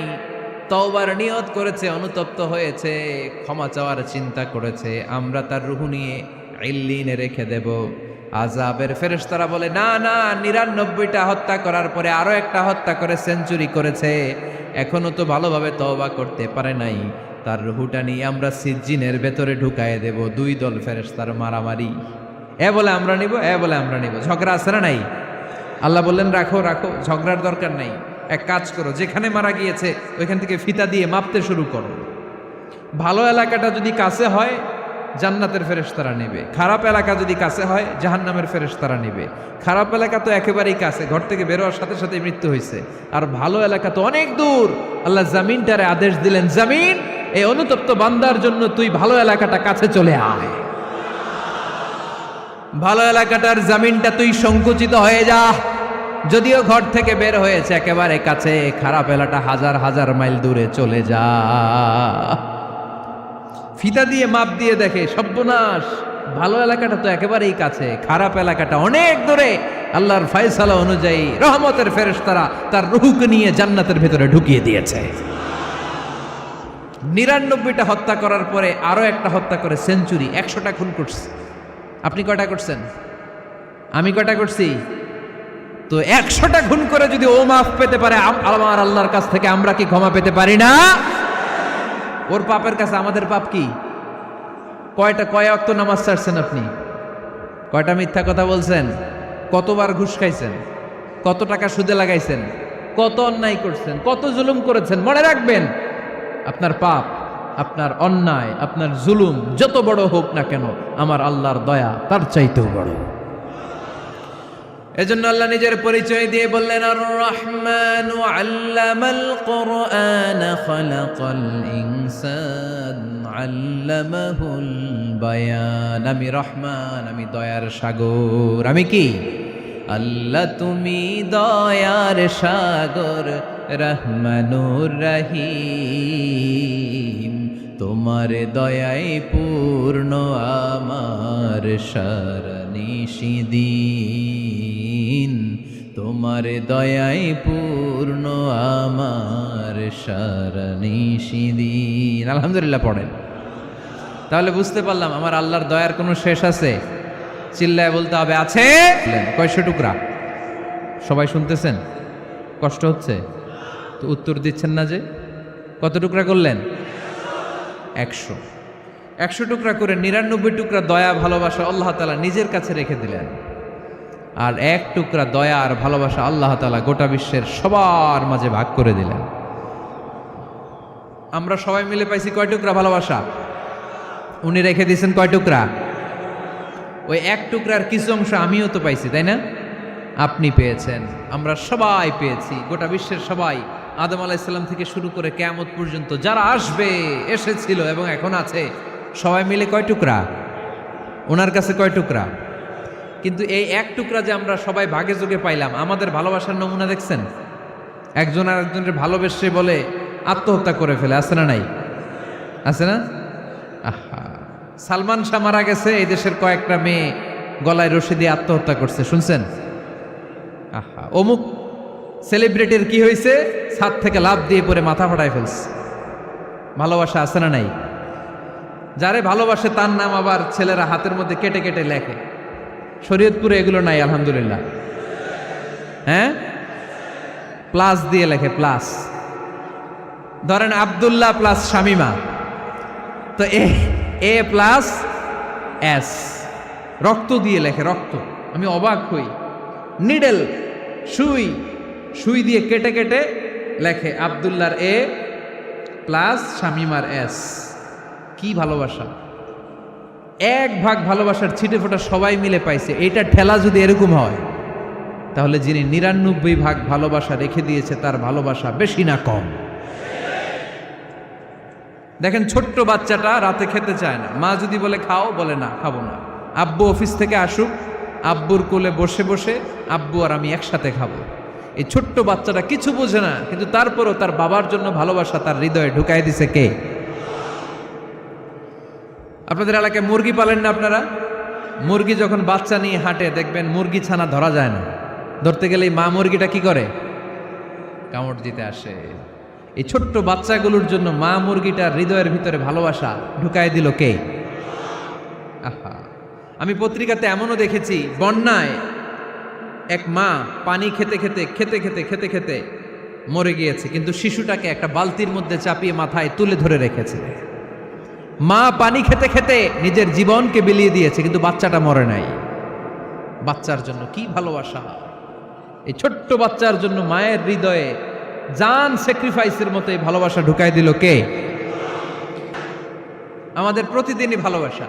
তওবার নিয়ত করেছে, অনুতপ্ত হয়েছে, ক্ষমা চাওয়ার চিন্তা করেছে, আমরা তার রুহু নিয়ে ইল্লিনে রেখে দেব। আযাবের ফেরেশতারা বলে না না, 99টা হত্যা করার পরে আরো একটা হত্যা করে সেঞ্চুরি করেছে, এখনো তো ভালোভাবে তওবা করতে পারে নাই, তার রুহুটা নিয়ে আমরা সিজ্জিনের ভেতরে ঢুকায়ে দেব। 2 দল ফেরেশতার মারামারি, এ বলে আমরা নিব, এ বলে আমরা নিব। ঝগড়া আছে না নাই? আল্লাহ বললেন রাখো রাখো, ঝগড়ার দরকার নাই। এক কাজ করো, যেখানে মারা গিয়েছে ওইখান থেকে ফিতা দিয়ে মাপতে শুরু করো। ভালো এলাকাটা যদি কাছে হয় জান্নাতের ফেরেশতারা নেবে, খারাপ এলাকা যদি কাছে হয় জাহান্নামের ফেরেশতারা নেবে। খারাপ এলাকা তো একেবারেই কাছে, ঘর থেকে বেরোয়ার সাথে সাথে মৃত্যু হয়েছে। আর ভালো এলাকা তো অনেক দূর। আল্লাহ জামিনটারে আদেশ দিলেন, জামিন, এই অনুতপ্ত বান্দার জন্য তুই ভালো এলাকাটা কাছে চলে আয়। ভালো এলাকাটার জামিনটা তুই সংকুচিত হয়ে যা। যদিও ঘর থেকে বের হয়েছে একেবারে কাছে, খারাপ এলাকাটা হাজার হাজার মাইল দূরে চলে যা। ফিতা দিয়ে মাপ দিয়ে দেখে, সর্বনাশ, ভালো এলাকাটা তো একেবারেই কাছে, খারাপ এলাকাটা অনেক দূরে। আল্লাহর ফয়সালা অনুযায়ী রহমতের ফেরেশতারা তার রূহকে নিয়ে জান্নাতের ভেতরে ঢুকিয়ে দিয়েছে। 99টা হত্যা করার পরে আরো একটা হত্যা করে সেঞ্চুরি, 100টা খুন করছে। আপনি কয়টা করছেন? আমি কয়টা করছি? তো 100টা খুন করে যদি ও মাফ পেতে পারে আমার আল্লাহর কাছ থেকে, আমরা কি ক্ষমা পেতে পারি না? ওর পাপের কাছে আমাদের পাপ কি? কয় ওয়াক্ত নামাজ ছাড়ছেন আপনি? কয়টা মিথ্যা কথা বলছেন? কতবার ঘুষ খাইছেন? কত টাকা সুদে লাগাইছেন? কত অন্যায় করছেন? কত জুলুম করেছেন? মনে রাখবেন, আপনার পাপ, আপনার অন্যায়, আপনার জুলুম যত বড় হোক না কেন, আমার আল্লাহর দয়া তার চাইতেও বড়। এজন্য আল্লাহ নিজের পরিচয় দিয়ে বললেন, আর রহমানু আল্লামাল কুরআন খালাকাল ইনসান আল্লামাহুল বায়ান। আমি রহমান, আমি দয়ার সাগর। আমি কি? আল্লাহ তুমি দয়ার সাগর, রহমানুর রহিম। তোমার দয়ায় পূর্ণ আমার সারানিশিদিন, তোমার দয়ায় পূর্ণ আমার সারানিশিদিন। আলহামদুলিল্লাহ পড়েন। তাহলে বুঝতে পারলাম আমার আল্লাহর দয়ার কোনো শেষ আছে? চিল্লায় বলতে হবে আছে। কয়শো টুকরা? সবাই শুনতেছেন? কষ্ট হচ্ছে তো উত্তর দিচ্ছেন না যে? কত টুকরা করলেন? 100। 100 টুকরা করে 99 টুকরা দয়া ভালোবাসা আল্লাহ তাআলা নিজের কাছে রেখে দিলেন। আর 1 টুকরা দয়া আর ভালোবাসা আল্লাহ তাআলা গোটা বিশ্বের সবার মাঝে ভাগ করে দিলেন। আমরা সবাই মিলে পাইছি কয় টুকরা ভালোবাসা? উনি রেখে দিয়েছেন কয় টুকরা? ওই 1 টুকরার কিছু অংশ আমিও তো পাইছি, তাই না? আপনি পেয়েছেন, আমরা সবাই পেয়েছি, গোটা বিশ্বের সবাই, আদম আলাইহিস সালাম থেকে শুরু করে কিয়ামত পর্যন্ত যারা আসবে, এসেছিল এবং এখন আছে, সবাই মিলে কয় টুকরা? ওনার কাছে কয় টুকরা? কিন্তু এই 1 টুকরা যে আমরা সবাই ভাগে যোগে পাইলাম, আমাদের ভালোবাসার নমুনা দেখছেন? একজন আর একজনের ভালোবেসে বলে আত্মহত্যা করে ফেলে, আছে না নাই? আছে না? আহা, সালমান শাহ মারা গেছে, এই দেশের কয়েকটা মেয়ে গলায় রশি দিয়ে আত্মহত্যা করছে, শুনছেন? অমুক সেলিব্রিটির কি হয়েছে, ছাদ থেকে লাফ দিয়ে পরে মাথা ফাটায় ফেলছে। ভালোবাসা আছে না নাই? যারে ভালোবাসে তার নাম আবার ছেলেরা হাতের মধ্যে কেটে কেটে লেখে। শরীয়তপুরে এগুলো নাই আলহামদুলিল্লাহ। হ্যাঁ, প্লাস দিয়ে লেখে, প্লাস। ধরেন আব্দুল্লাহ প্লাস শামিমা, তো এ প্লাস এস, রক্ত দিয়ে লেখে, রক্ত। আমি অবাক হই, নিডেল, সুই, সুই দিয়ে কেটে কেটে লেখে আব্দুল্লাহর এ প্লাস শামিমার এস। কি ভালোবাসা! এক ভাগ ভালোবাসার ছিটে ফোটা সবাই মিলে পাইছে। এইটা ঠেলা যদি এরকম হয়, তাহলে যিনি ৯৯ ভাগ ভালোবাসা রেখে দিয়েছে তার ভালোবাসা বেশি না কম? দেখেন, ছোট্ট বাচ্চাটা রাতে খেতে চায় না, মা যদি বলে খাও, বলে না, খাবো না। আব্বু অফিস থেকে আসুক, আব্বুর কোলে বসে বসে আব্বু আর আমি একসাথে খাবো। এই ছোট্ট বাচ্চাটা কিছু বোঝে না, কিন্তু তারপরও তার বাবার জন্য ভালোবাসা তার হৃদয়ে ঢুকাই দিছে কে? আপনাদের এলাকায় মুরগি পালেন না আপনারা? মুরগি যখন বাচ্চা নিয়ে হাঁটে, দেখবেন মুরগি ছানা ধরা যায় না। ধরতে গেলেই মা মুরগিটা কি করে? কামড় দিতে আসে। এই ছোট্ট বাচ্চাগুলোর জন্য মা মুরগিটার হৃদয়ের ভিতরে ভালোবাসা ঢুকায় দিল কে? আহা, আমি পত্রিকাতে এমনও দেখেছি, বন্যায় এক মা পানি খেতে খেতে খেতে খেতে খেতে খেতে মরে গিয়েছে, কিন্তু শিশুটাকে একটা বালতির মধ্যে চাপিয়ে মাথায় তুলে ধরে রেখেছে। মা পানি খেতে খেতে নিজের জীবনকে বিলিয়ে দিয়েছে, কিন্তু বাচ্চাটা মরে নাই। বাচ্চার জন্য কি ভালোবাসা! এই ছোট্ট বাচ্চার জন্য মায়ের হৃদয়ে জান স্যাক্রিফাইসের মতো এই ভালোবাসা ঢুকাই দিল কে? আমাদের প্রতিদিনই ভালোবাসা,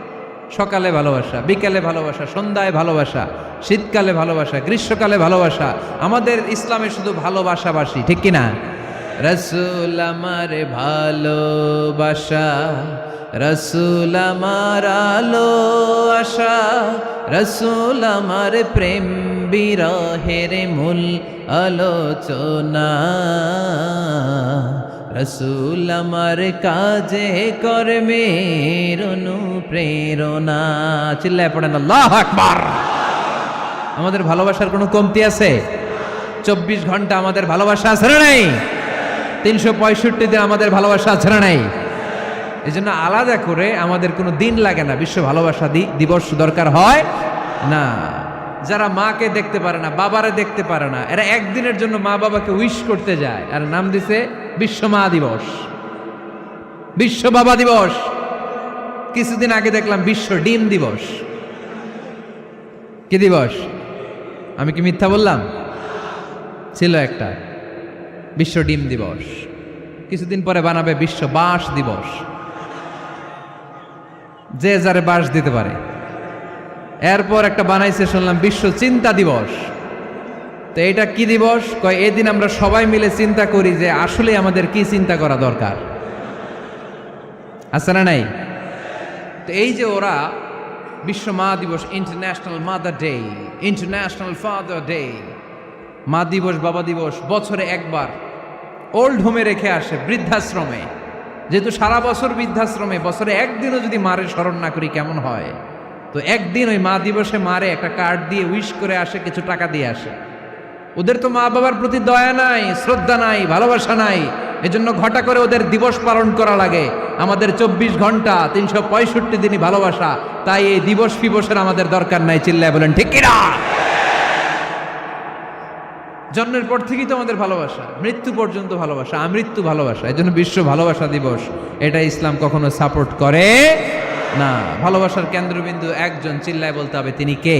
সকালে ভালোবাসা, বিকালে ভালোবাসা, সন্ধ্যায় ভালোবাসা, শীতকালে ভালোবাসা, গ্রীষ্মকালে ভালোবাসা। আমাদের ইসলামে শুধু ভালোবাসাবাসি, ঠিক কিনা? রসুল আমার ভালোবাসা, রসুল আমার আলো আশা, রসুল আমার প্রেম বিরহের মূল আলোচনা, রসুল আমার কাজে কর্মের অনুপ্রেরণা। চিল্লায় পড়েন আল্লাহু আকবার। আমাদের ভালোবাসার কোনো কমতি আছে? 24 ঘন্টা আমাদের ভালোবাসা আছে না নাই? 365 দিন আমাদের ভালোবাসা আছে না নাই? এই জন্য আলাদা করে আমাদের কোনো দিন লাগে না, বিশ্ব ভালোবাসা দিবস দরকার হয় না। যারা মাকে দেখতে পারে না, বাবারে দেখতে পারে না, এরা একদিনের জন্য মা বাবাকে উইশ করতে যায়, আর নাম দিছে বিশ্ব মা দিবস, বিশ্ব বাবা দিবস। কিছুদিন আগে দেখলাম বিশ্ব ডিম দিবস। কি দিবস? আমি কি মিথ্যা বললাম? ছিল একটা বিশ্ব ডিম দিবস। কিছুদিন পরে বানাবে বিশ্ব বাঁশ দিবস, যে যারে বাঁশ দিতে পারে। এরপর একটা বানাইছে শুনলাম বিশ্ব চিন্তা দিবস। তো এটা কি দিবস? কয় এদিন আমরা সবাই মিলে চিন্তা করি যে আসলে আমাদের কি চিন্তা করা দরকার, আছে না নাই? তো এই যে ওরা বিশ্ব মা দিবস, international mother day, international father day, মা দিবস, বাবা দিবস, বছরে একবার ওল্ড হোমে রেখে আসে, বৃদ্ধাশ্রমে। যেহেতু সারা বছর বৃদ্ধাশ্রমে, বছরে একদিনও যদি মারে স্মরণ না করি কেমন হয়? তো একদিন ওই মা দিবসে মারে একটা কার্ড দিয়ে উইশ করে আসে, কিছু টাকা দিয়ে আসে। ওদের তো মা বাবার প্রতি দয়া নাই, শ্রদ্ধা নাই, ভালোবাসা নাই। এজন্য ঘটা করে ওদের দিবস পালন করা লাগে। আমাদের 24 ঘন্টা 365 দিনই ভালোবাসা, তাই এই দিবস ফিবসের আমাদের দরকার নাই। চিল্লায় বলেন ঠিক কিনা? জন্মের পর থেকেই তো আমাদের ভালোবাসা, মৃত্যু পর্যন্ত ভালোবাসা, আমৃত্যু ভালোবাসা। এই জন্য বিশ্ব ভালোবাসা দিবস, এটা ইসলাম কখনো সাপোর্ট করে না। ভালোবাসার কেন্দ্রবিন্দু একজন, চিল্লায় বলতে হবে তিনি কে?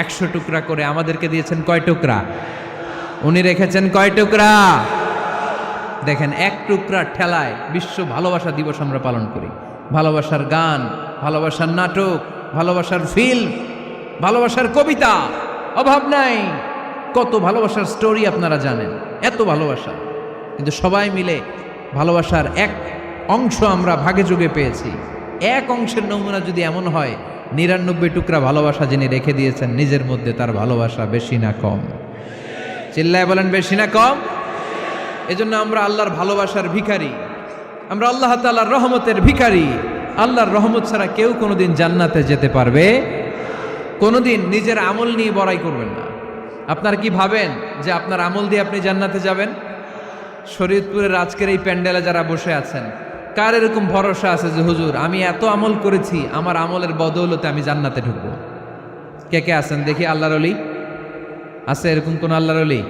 100 টুকরা করে আমাদেরকে দিয়েছেন কয় টুকরা? উনি রেখেছেন কয় টুকরা? দেখেন, এক টুকরা ঠেলায় বিশ্ব ভালোবাসা দিবস আমরা পালন করি। ভালোবাসার গান, ভালোবাসার নাটক, ভালোবাসার ফিল্ম, ভালোবাসার কবিতা, অভাব নাই। কত ভালোবাসার স্টোরি আপনারা জানেন, এত ভালোবাসা। কিন্তু সবাই মিলে ভালোবাসার এক অংশ আমরা ভাগে যোগে পেয়েছি। এক অংশের নমুনা যদি এমন হয়, 99 টুকরা ভালোবাসা যিনি রেখে দিয়েছেন নিজের মধ্যে, তার ভালোবাসা বেশি না কম? চিল্লায় বলেন বেশি না কম? এজন্য আমরা আল্লাহর ভালোবাসার ভিখারি, আমরা আল্লাহ তাআলার রহমতের ভিখারি। আল্লাহর রহমত ছাড়া কেউ কোনোদিন জান্নাতে যেতে পারবে? কোনোদিন নিজের আমল নিয়ে বড়াই করবেন না। আপনারা কি ভাবেন যে আপনার আমল দিয়ে আপনি জান্নাতে যাবেন? শরীয়তপুরের আজকের এই প্যান্ডেলে যারা বসে আছেন, কার এরকম ভরসা আছে যে হুজুর আমি এত আমল করেছি, আমার আমলের বদৌলতে আমি জান্নাতে ঢুকবো? কে কে আছেন দেখি? আল্লাহর ওলি আছে? এরকম কোন আল্লাহর ওলি?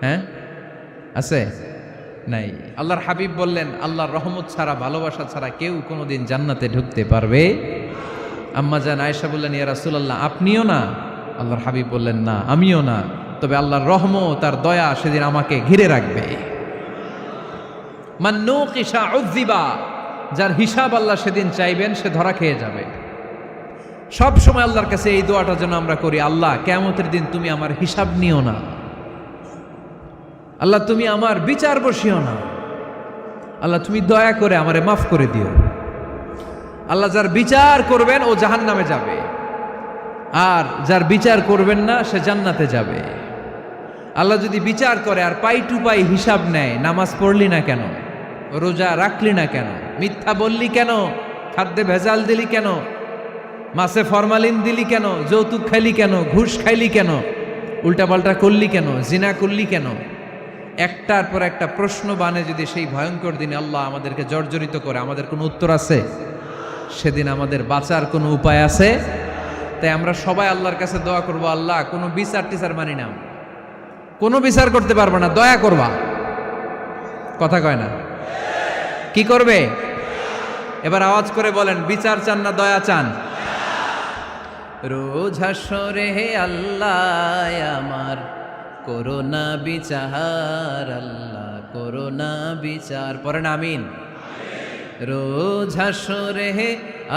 হ্যাঁ আছে? নাই। আল্লাহর হাবিব বললেন, আল্লাহর রহমত ছাড়া, ভালোবাসা ছাড়া কেউ কোনোদিন জান্নাতে ঢুকতে পারবে? আম্মা জান আয়েশা বললেন, ইয়া রাসূলুল্লাহ আপনিও না? আল্লাহর হাবিব বললেন, না আমিও না, তবে আল্লাহর রহমত আর দয়া সেদিন আমাকে ঘিরে রাখবে। মান নুকিশা উযিবা, যার হিসাব আল্লাহ সেদিন চাইবেন সে ধরা খেয়ে যাবে। সব সময় আল্লাহর কাছে এই দোয়াটা যেন আমরা করি, আল্লাহ কিয়ামতের দিন তুমি আমার হিসাব নিও না, আল্লাহ তুমি আমার বিচার বসিও না, আল্লাহ তুমি দয়া করে আমারে মাফ করে দিও। আল্লাহ যার বিচার করবেন ও জাহান্নামে যাবে, আর যার বিচার করবেন না সে জান্নাতে যাবে। আল্লাহ যদি বিচার করে আর পাই টু পাই হিসাব নেয়, নামাজ পড়লি না কেন, রোজা রাখলি না কেন, মিথ্যা বললি কেন, খাদ্যে ভেজাল দিলি কেন, মাছে ফরমালিন দিলি কেন, যৌতুক খাইলি কেন, ঘুষ খাইলি কেন, উল্টাপাল্টা করলি কেন, জিনা করলি কেন, একটার পর একটা প্রশ্ন বানে যদি সেই ভয়ঙ্কর দিনে আল্লাহ আমাদেরকে জর্জরিত করে, আমাদের কোনো উত্তর আছে? সেদিন আমাদের বাঁচার কোনো উপায় আছে? তাই আমরা সবাই আল্লাহর কাছে দোয়া করবো, আল্লাহ কোনো বিচার টিচার মানি না, কোনো বিচার করতে পারবো না, দয়া করবা। কথা কয় না? কি করবে? এবার আওয়াজ করে বলেন, বিচার চান না দয়া চান? রোজ হাসরে হে আল্লাহ আমার করোনা বিচার, আল্লাহ করোনা বিচার, পড়েন আমিন। রোজ হাসরে হে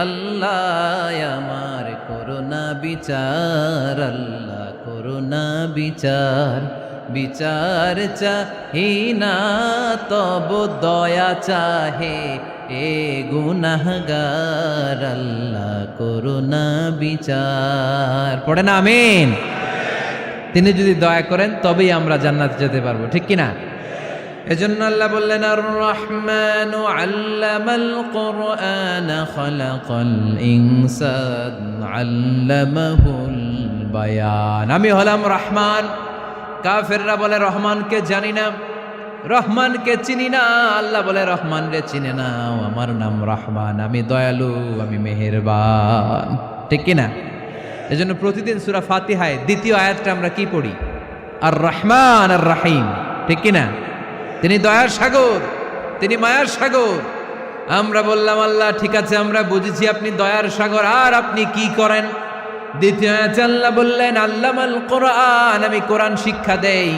আল্লাহ আমার করোনা বিচার, আল্লাহ করোনা বিচার, বিচার চাহি না তব দয়া চাহে এ গুনাহগার, আল্লাহ করোনা বিচার, পড়েন আমিন। তিনি যদি দয়া করেন তবেই আমরা জান্নাতে যেতে পারবো, ঠিক কিনা? এজন্য আল্লাহ বললেন, আর রহমানু আল্লামাল কুরআন খালাকাল ইনসান আল্লামাহুল বায়ান। আমি হলাম রহমান। কাফেররা বলে রহমানকে জানি না, রহমানকে চিনি না। আল্লাহ বলে রহমান রে চিনে নাও, আমার নাম রহমান, আমি দয়ালু, আমি মেহেরবান, ঠিক কিনা? এজন্য প্রতিদিন সূরা ফাতিহায় দ্বিতীয় আয়াতটা আমরা কি পড়ি? আর রহমান আর রাহিম, ঠিক কিনা? তিনি দয়ার সাগর, তিনি মায়ার সাগর। আমরা বললাম, আল্লাহ ঠিক আছে আমরা বুঝেছি আপনি দয়ার সাগর, আর আপনি কি করেন? দ্বিতীয় আয়াতে আল্লাহ বললেন, আল্লামাল কোরআন, আমি কোরআন শিক্ষা দেই।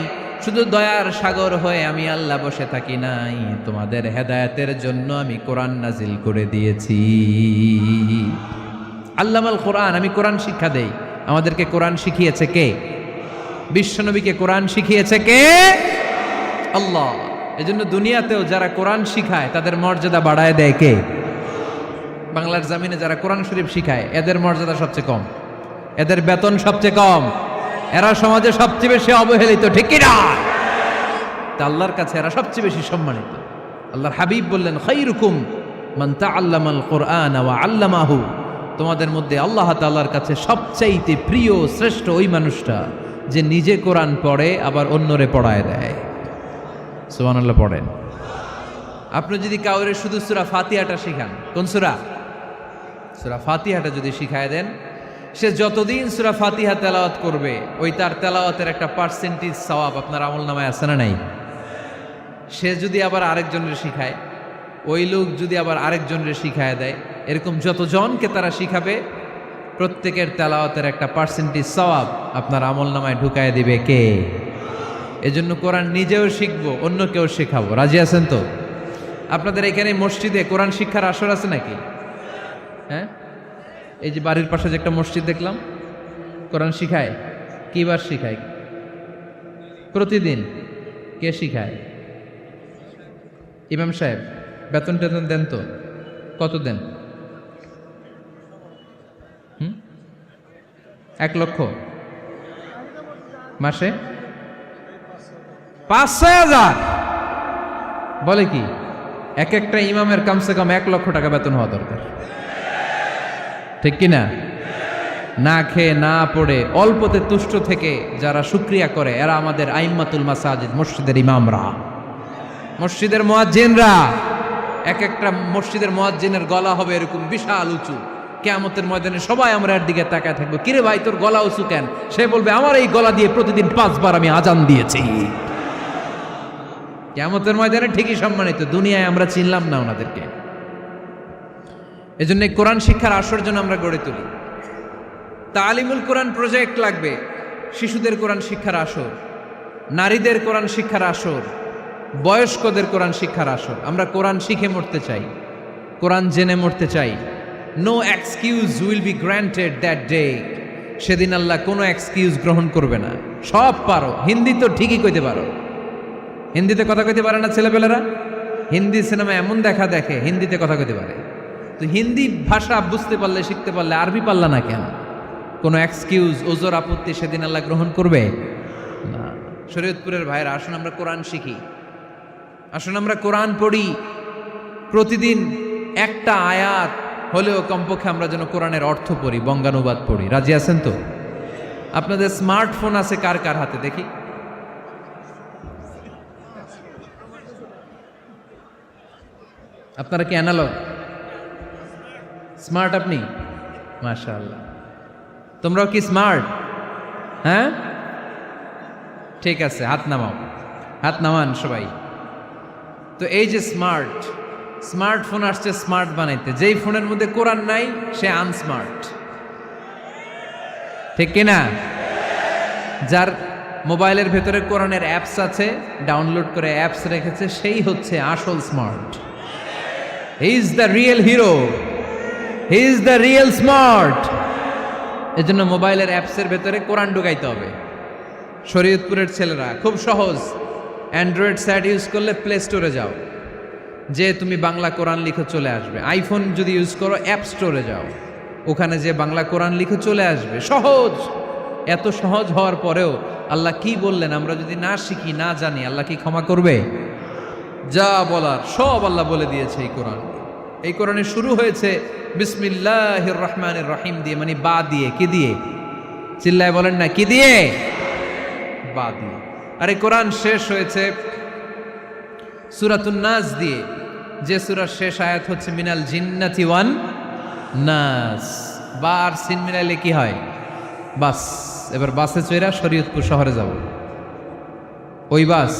শুধু দয়ার সাগর হয়ে আমি আল্লাহ বসে থাকি নাই, তোমাদের হেদায়েতের জন্য আমি কোরআন নাজিল করে দিয়েছি। আল্লামাল কোরআন, আমি কোরআন শিক্ষা দেই। আমাদেরকে কোরআন শিখিয়েছে কে? বিশ্বনবীকে কোরআন শিখিয়েছে কে? আল্লাহ। এজন্য দুনিয়াতেও যারা কোরআন শিখায় তাদের মর্যাদা বাড়ায় দেয় কে? বাংলার জমিনে যারা কোরআন শরীফ শিখায় এদের মর্যাদা সবচেয়ে কম, এদের বেতন সবচেয়ে কম, এরা সমাজে সবচেয়ে বেশি অবহেলিত, ঠিক কিনা? তা আল্লাহর কাছে এরা সবচেয়ে বেশি সম্মানিত। আল্লাহর হাবিব বললেন, খায়রুকুম মান তাআল্লামাল কুরআন ওয়া আল্লামাহু, তোমাদের মধ্যে আল্লাহ তাআলার কাছে সবচাইতে প্রিয় শ্রেষ্ঠ ওই মানুষটা যে নিজে কোরআন পড়ে আবার অন্যরে পড়ায় দেয়। সুবহানাল্লাহ পড়েন। আপনি যদি কাউরে শুধু সূরা ফাতিহাটা শিখান, কোন সূরা? সূরা ফাতিহাটা যদি শিখায় দেন, সে যতদিন সূরা ফাতিহা তেলাওয়াত করবে ওই তার তেলাওয়াতের একটা পার্সেন্টেজ সওয়াব আপনার আমলনামায় আছে না নাই? সে যদি আবার আরেকজনের শিখায়, ওই লোক যদি আবার আরেকজনের শিখায় দেয়, এরকম যতজনকে তারা শিখাবে প্রত্যেকের তেলাওয়াতের একটা পার্সেন্টেজ সওয়াব আপনার আমলনামায় ঢুকায় দিবে কে? এজন্য কোরআন নিজেও শিখবো, অন্যকেও শেখাবো। রাজি আছেন তো? আপনাদের এখানে মসজিদে কোরআন শিক্ষার আসর আছে নাকি? হ্যাঁ, এই যে বাড়ির পাশে যে একটা মসজিদ দেখলাম, কোরআন শিখায়। কিবার শিখায়? প্রতিদিন। কে শিখায়? ইমাম সাহেব। বেতন টেতন দেন তো? কত দেন? 1 লক্ষ মাসে? 5-6 হাজার? বলে কি? এক একটা ইমামের কমসে কম 1 লক্ষ টাকা বেতন হওয়া দরকার, ঠিক কিনা? না খেয়ে না পড়ে অল্পতে তুষ্ট থেকে যারা শুকরিয়া করে এরা আমাদের আইম্মাতুল মাসাজিদ, মসজিদের ইমামরা, মসজিদের মুয়াজ্জিনরা। এক একটা মসজিদের মুয়াজ্জিনের গলা হবে এরকম বিশাল উঁচু। কিয়ামতের ময়দানে সবাই আমরা এর দিকে তাকায় থাকবো, কিরে ভাই তোর গলা উঁচু কেন? সে বলবে আমার এই গলা দিয়ে প্রতিদিন 5 বার আমি আজান দিয়েছি। কিয়ামতের ময়দানে ঠিকই সম্মানিত, দুনিয়ায় আমরা চিনলাম না ওনাদেরকে। এজন্য কোরআন শিক্ষার আসর জন্য আমরা গড়ে তুলি। তালিমুল কোরআন প্রজেক্ট লাগবে, শিশুদের কোরআন শিক্ষার আসর, নারীদের কোরআন শিক্ষার আসর, বয়স্কদের কোরআন শিক্ষার আসর। আমরা কোরআন শিখে মরতে চাই, কোরআন জেনে মরতে চাই। No excuse will be granted that day. সেদিন আল্লাহ কোনো এক্সকিউজ গ্রহণ করবে না। সব পারো, হিন্দি তো ঠিকই কইতে পারো, হিন্দিতে কথা কইতে পারে না ছেলেপেলেরা? হিন্দি সিনেমা এমন দেখা দেখে হিন্দিতে কথা কইতে পারে। তো হিন্দি ভাষা বুঝতে পারলে, শিখতে পারলে আরবি পারলা না কেন? কোনো এক্সকিউজ, ওজোর, আপত্তি সেদিন আল্লাহ গ্রহণ করবে না। শরীয়তপুরের ভাইরা, আসুন আমরা কোরআন শিখি, আসুন আমরা কোরআন পড়ি। প্রতিদিন একটা আয়াত হলেও কমপক্ষে আমরা যেন কোরআনের অর্থ পড়ি, বঙ্গানুবাদ পড়ি। রাজি আছেন তো? আপনাদের স্মার্টফোন আছে কার কার হাতে দেখি? আপনারা কি অ্যানালগ? স্মার্ট আপনি? মাশাআল্লাহ। তোমরাও কি স্মার্ট? হ্যাঁ, ঠিক আছে, হাত নামাও, হাত নামান সবাই। তো এই যে স্মার্টফোন আসছে স্মার্ট বানাইতে, যেই ফোনের মধ্যে কোরআন নাই সে আনস্মার্ট, ঠিক কিনা? যার মোবাইলের ভেতরে কোরআনের অ্যাপস আছে, ডাউনলোড করে অ্যাপস রেখেছে, সেই হচ্ছে আসল smart. He is the real hero, he is the real smart. এজন্য মোবাইলের অ্যাপসের ভেতরে কোরআন ঢুকাইতে হবে। শরীয়তপুরের ছেলেরা খুব সহজ, অ্যান্ড্রয়েড স্যাট ইউজ করলে প্লে স্টোরে যাও, যে তুমি বাংলা কোরআন লিখে চলে আসবে। আইফোন যদি ইউজ করো অ্যাপ স্টোরে যাও, ওখানে যে বাংলা কোরআন লিখে চলে আসবে। সহজ। এত সহজ হওয়ার পরেও আল্লাহ কি বললেন আমরা যদি না শিখি, না জানি, আল্লাহ কি ক্ষমা করবে? যা বলার সব আল্লাহ বলে দিয়েছে এই কোরআন। এই কোরআনে শুরু হয়েছে বিসমিল্লাহির রহমানির রহিম দিয়ে, মানে বা দিয়ে। কি দিয়ে? চিল্লায় বলেন না, কি দিয়ে? বা দিয়ে। আর এই কোরআন শেষ হয়েছে সূরাতুন নাস দিয়ে, যে সূরার শেষ আয়াত হচ্ছে মিনাল জিন্নাতি ওয়ান নাস। বা আর সিন মিলাইলে কি হয়? বাস। এবার বাসে চড়া শরীয়তপুর শহরে যাব। ওই বাস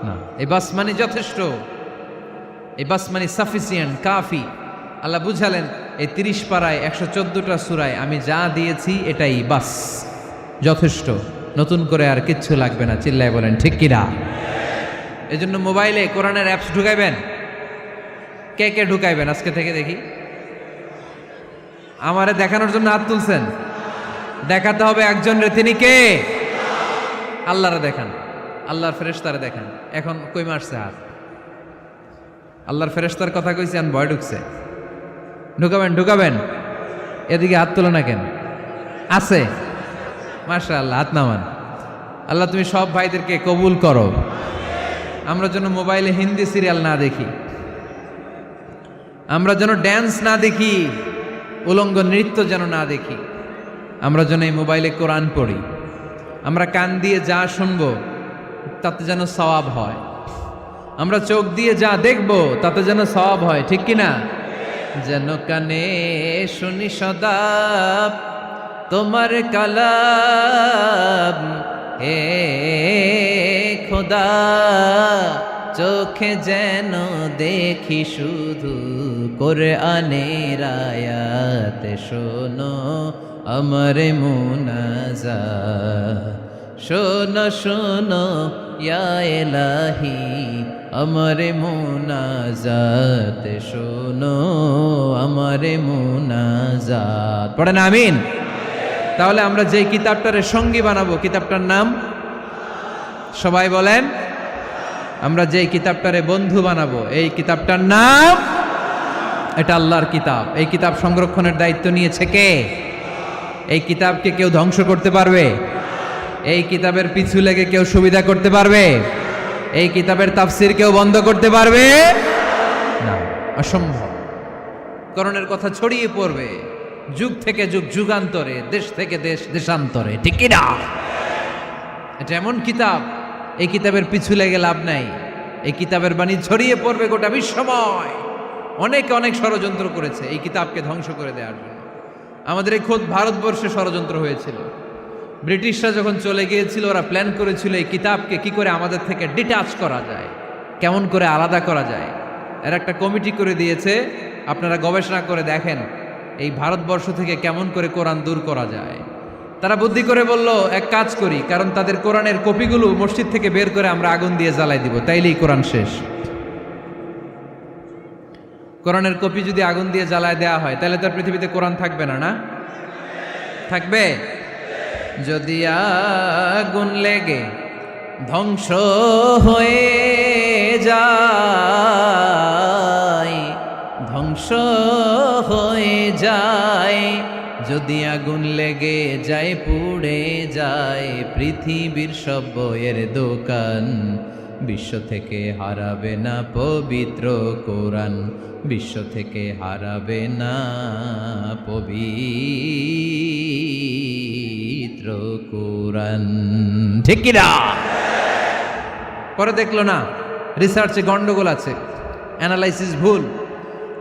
না, এই বাস মানে যথেষ্ট, এই বাস মানে সাফিসিয়েন্ট, কাফি। আল্লাহ বুঝালেন এই 30 পারায় 114টা সূরায় আমি যা দিয়েছি এটাই বাস, যথেষ্ট, নতুন করে আর কিচ্ছু লাগবে না। চিল্লায় বলেন ঠিক কিনা? এই জন্য মোবাইলে কোরআনের অ্যাপস ঢুকাইবেন। কে কে ঢুকাইবেন আজকে থেকে দেখি? আমারে দেখানোর জন্য হাত তুলছেন? দেখাতে হবে একজন রে, তিনি কে? আল্লাহরে দেখান, আল্লাহর ফেরেশতারে দেখান। এখন কই মারছে হাত? আল্লাহর ফেরেশতার কথা কইছি, আর ভয় ঢুকছে। ঢুকাবেন, ঢুকাবেন। এদিকে হাত তোলো না কেন? আছে? মাশাআল্লাহ, হাত নামান। আল্লাহ তুমি সব ভাইদেরকে কবুল করো। আমরা যেন মোবাইলে হিন্দি সিরিয়াল না দেখি, আমরা যেন ড্যান্স না দেখি, উলঙ্গ নৃত্য যেন না দেখি। আমরা যেন এই মোবাইলে কোরআন পড়ি। আমরা কান দিয়ে যা শুনবো তাতে যেন সওয়াব হয়। আমরা চোখ দিয়ে যা দেখবো তাতে যেন সওয়াব হয়, ঠিক কিনা? যেন কানে শুনি সদা তোমার কালাম, হে খোদা চোখে যেন দেখি শুধু কোরআনের আয়াত। শোনো আমার মুনাজাত, শোনো শোনো ইয়া ইলাহি আমার মুনাজাত, শোনো আমার মুনাজাত। পড়েন আমিন। তাহলে আমরা যে কিতাবটারে সঙ্গী বানাবো, কিতাবটার নাম সবাই বলেন। আমরা যে কিতাবটারে বন্ধু বানাবো, এই কিতাবটার নাম, এটা আল্লাহর কিতাব। এই কিতাব সংরক্ষণের দায়িত্ব নিয়েছে কে? এই কিতাবকে কেউ ধ্বংস করতে পারবে? এই কিতাবের পিছু লেগে কেউ সুবিধা করতে পারবে? এই কিতাবের তাফসির কেউ বন্ধ করতে পারবে না, অসম্ভব। কোরআনের কথা ছড়িয়ে পড়বে, যুগ থেকে যুগ, যুগান্তরে, দেশ থেকে দেশ, দেশান্তরে, ঠিক কি না? এটা এমন কিতাব, এই কিতাবের পিছু লেগে লাভ নাই। এই কিতাবের বাণী ছড়িয়ে পড়বে গোটা বিশ্বময়। অনেকে অনেক ষড়যন্ত্র করেছে এই কিতাবকে ধ্বংস করে দেওয়ার জন্য। আমাদের এই খোদ ভারতবর্ষে ষড়যন্ত্র হয়েছিল। ব্রিটিশরা যখন চলে গিয়েছিল, ওরা প্ল্যান করেছিল এই কিতাবকে কি করে আমাদের থেকে ডিটাচ করা যায়, কেমন করে আলাদা করা যায়। এর একটা কমিটি করে দিয়েছে, আপনারা গবেষণা করে দেখেন এই ভারতবর্ষ থেকে কেমন করে কোরআন দূর করা যায়। তারা বুদ্ধি করে বলল, এক কাজ করি, কারণ তাদের কোরআনের কপিগুলো মসজিদ থেকে বের করে আমরা আগুন দিয়ে জ্বালাই দিব, তাইলেই কোরআন শেষ। কোরআনের কপি যদি আগুন দিয়ে জ্বালায় দেওয়া হয়, তাহলে তার পৃথিবীতে কোরআন থাকবে না, না থাকবে? যদি আগুন লেগে ধ্বংস হয়ে যায়, ধ্বংস হয়ে যায়, যদি আগুন লেগে যায়, পুড়ে যায় পৃথিবীর সব বইয়ের দোকান, বিশ্ব থেকে হারাবে না পবিত্র কোরআন, বিশ্ব থেকে হারাবে না পবিত্র কোরআন, ঠিক কি না? পরে দেখলো না রিসার্চে গন্ডগোল আছে, অ্যানালাইসিস ভুল।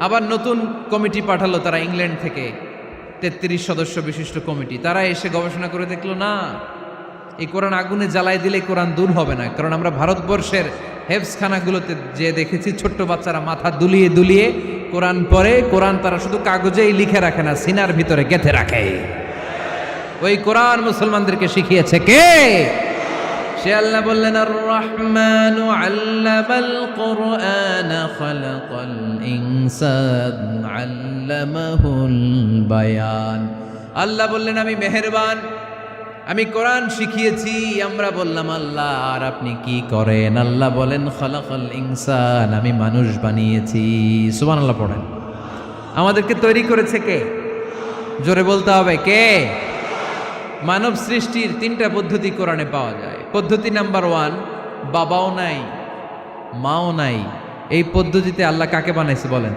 আবার নতুন কমিটি পাঠালো তারা ইংল্যান্ড থেকে, 33 সদস্য বিশিষ্ট কমিটি। তারা এসে গবেষণা করে দেখলো না, এই কোরআন আগুনে জ্বালাই দিলে কোরআন দূর হবে না। কারণ আমরা ভারতবর্ষের হেফজখানাগুলোতে যে দেখেছি, ছোট্ট বাচ্চারা মাথা দুলিয়ে দুলিয়ে কোরআন পড়ে। কোরআন তারা শুধু কাগজেই লিখে রাখে না, সিনার ভিতরে গেঁথে রাখে। ওই কোরআন মুসলমানদেরকে শিখিয়েছে কে? সে আল্লাহ বললেন, আর রহমানু আল্লামাল কোরআন খালাকাল ইনসান আল্লামাহুল বায়ান। আল্লাহ বললেন, আমি মেহেরবান, আমি কোরআন শিখিয়েছি। আমরা বললাম, আল্লাহ আর আপনি কি করেন? আল্লাহ বলেন, খালাকাল ইনসান, আমি মানুষ বানিয়েছি। সুবহানাল্লাহ পড়েন। আমাদেরকে তৈরি করেছে কে? জোরে বলতে হবে, কে? মানব সৃষ্টির 3টা পদ্ধতি কোরআনে পাওয়া যায়। পদ্ধতি নাম্বার 1, বাবাও নাই মাও নাই। এই পদ্ধতিতে আল্লাহ কাকে বানাইছে বলেন?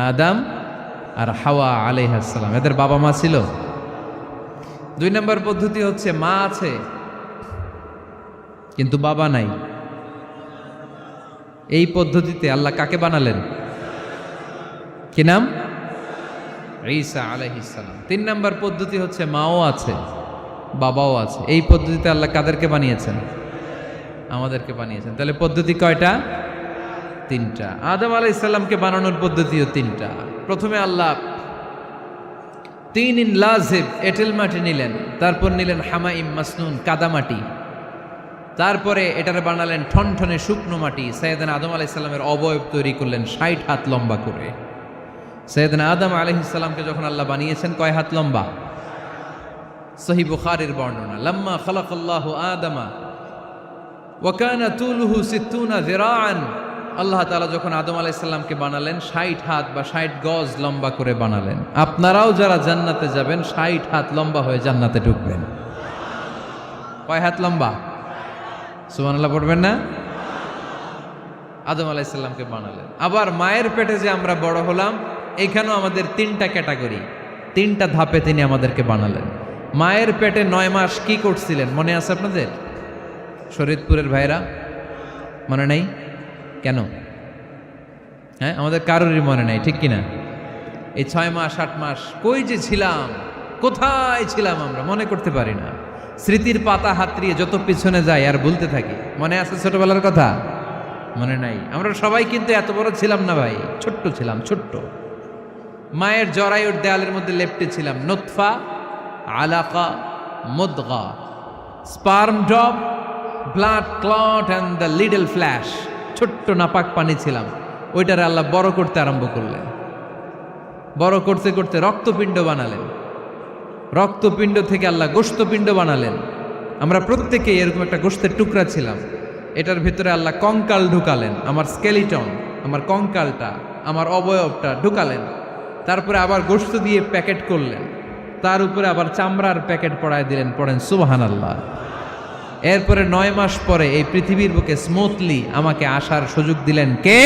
আদম আর হাওয়া আলাইহিস সালাম, এদের বাবা মা ছিল। 2 নম্বর পদ্ধতি হচ্ছে মা আছে কিন্তু বাবা নাই। এই পদ্ধতিতে আল্লাহ কাকে বানালেন? কি নাম? ঈসা আলাইহিস সালাম। 3 নম্বর পদ্ধতি হচ্ছে মাও আছে বাবাও আছে। এই পদ্ধতিতে আল্লাহ কাদেরকে বানিয়েছেন? আমাদেরকে বানিয়েছেন। তাহলে পদ্ধতি কয়টা? 3টা। আদম আলাইহিস সালামকে বানানোর পদ্ধতিও 3টা। প্রথমে আল্লাহ 3 লাজিব এঁটেল মাটি নিলেন, তারপর নিলেন হামাইম মাসনুন কাদামাটি, তারপরে এটারে বানালেন ঠনঠনে শুকনো মাটি। সাইয়েদনা আদম আলাইহিস সালামের অবয়ব তৈরি করলেন 60 হাত লম্বা করে। সাইয়েদনা আদম আলাইহিস সালামকে যখন আল্লাহ বানিয়েছেন, কয় হাত লম্বা? সহিহ বুখারীর বর্ণনা, লাম্মা খালাকাল্লাহু আদামা ওয়া কানা তুলুহু 60 যিরাআন। আল্লাহ তাআলা যখন আদম আলাইহিস সালামকে বানালেন, 60 হাত বা 60 গজ লম্বা করে বানালেন। আপনারাও যারা জান্নাতে যাবেন, 60 হাত লম্বা হয়ে জান্নাতে ঢুকবেন। কয় হাত লম্বা? সুবহানাল্লাহ পড়বেন না? আদম আলাইহিস সালামকে বানালেন। আবার মায়ের পেটে যে আমরা বড় হলাম, এখানেও আমাদের 3টা ক্যাটাগরি, 3টা ধাপে তিনি আমাদেরকে বানালেন। মায়ের পেটে 9 মাস কি করছিলেন মনে আছে আপনাদের? শরীয়তপুরের ভাইরা মনে নাই কেন? হ্যাঁ, আমাদের কারোরই মনে নাই, ঠিক কিনা? এই 6 মাস 8 মাস কই যে ছিলাম, কোথায় ছিলাম আমরা মনে করতে পারি না। স্মৃতির পাতা হাতড়িয়ে যত পিছনে যাই আর ভুলতে থাকি। মনে আছে ছোটবেলার কথা? মনে নাই। আমরা সবাই কিন্তু এত বড় ছিলাম না ভাই, ছোট্ট ছিলাম, ছোট্ট। মায়ের জরায়ুর দেয়ালের মধ্যে লেপ্টে ছিলাম। নুতফা, আলাকা, মুদগা, sperm drop, blood clot and the little flesh. ছোট্ট নাপাক পানি ছিলাম। ওইটারে আল্লাহ বড় করতে আরম্ভ করলেন। বড় করতে করতে রক্তপিণ্ড বানালেন। রক্তপিণ্ড থেকে আল্লাহ গোশতপিণ্ড বানালেন। আমরা প্রত্যেকেই এরকম একটা গোশতের টুকরা ছিলাম। এটার ভিতরে আল্লাহ কঙ্কাল ঢুকালেন, আমার স্কেলিটন, আমার কঙ্কালটা, আমার অবয়বটা ঢুকালেন। তারপরে আবার গোশত দিয়ে প্যাকেট করলেন, তার উপরে আবার চামড়ার প্যাকেট পড়ায় দিলেন। পড়েন সুবহানাল্লাহ। এরপরে 9 মাস পরে এই পৃথিবীর বুকে স্মুথলি আমাকে আসার সুযোগ দিলেন কে?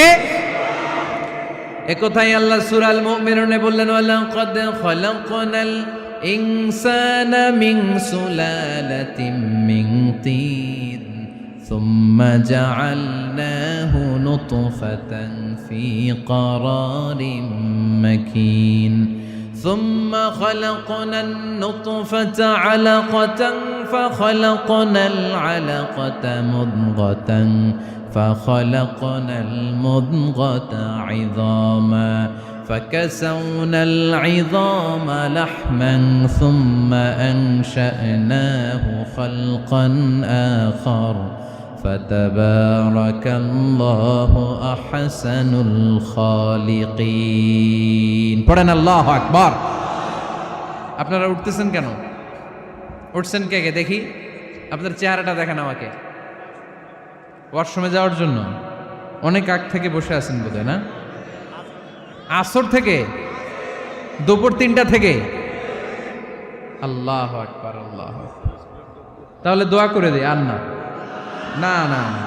একথাই আল্লাহ সূরা আল মুমিনুনে বললেন, ওয়ালাকাদ খালাকনাল ইনসানা মিন সুলালাতিন মিন তিন সুম্মা জাআলনাহু নুতফাতান ফি ক্বারারিন মাকিন ثم خلقنا النطفة علقة فخلقنا العلقة مضغة فخلقنا المضغة عظاما فكسونا العظام لحما ثم أنشأناه خلقا آخر فتبارك الله أحسن الخالقين পড়েন আল্লাহু আকবার। আপনারা উঠতেছেন কেন? উঠছেন কে কে দেখি? আপনার চেহারাটা দেখেন আমাকে। ওয়াশরুমে যাওয়ার জন্য অনেক আগ থেকে বসে আছেন বোধহয়, না? আসর থেকে, দুপুর 3টা থেকে। আল্লাহু আকবার, আল্লাহু আকবার। তাহলে দোয়া করে দিই। আর না না না না,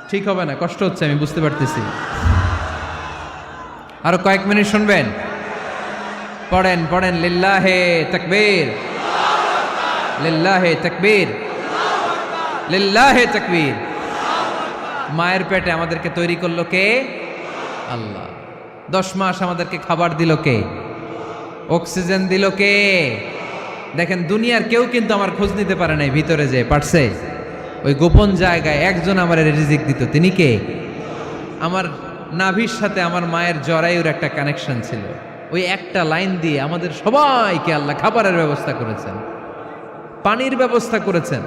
ঠিক হবে না, কষ্ট হচ্ছে, আমি বুঝতে পারতেছি। আরো কয়েক মিনিট শুনবেন? পড়েন পড়েন, লিল্লাহে তাকবীর, লিল্লাহে তাকবীর, লিল্লাহে তাকবীর। মায়ের পেটে আমাদেরকে তৈরি করলো কে? আল্লাহ। 10 মাস আমাদেরকে খাবার দিল কে? অক্সিজেন দিল কে? দেখেন, দুনিয়ার কেউ কিন্তু আমার খোঁজ নিতে পারে নাই ভিতরে, যে পারছে ওই গোপন জায়গায় একজন আমার রিজিক দিত। তিনি কে? আমার নাভির সাথে আমার মায়ের জরায়ুর একটা কানেকশন ছিল। ওই একটা লাইন দিয়ে আমাদের সবাইকে আল্লাহ খাবারের ব্যবস্থা করেছেন, পানির ব্যবস্থা করেছেন,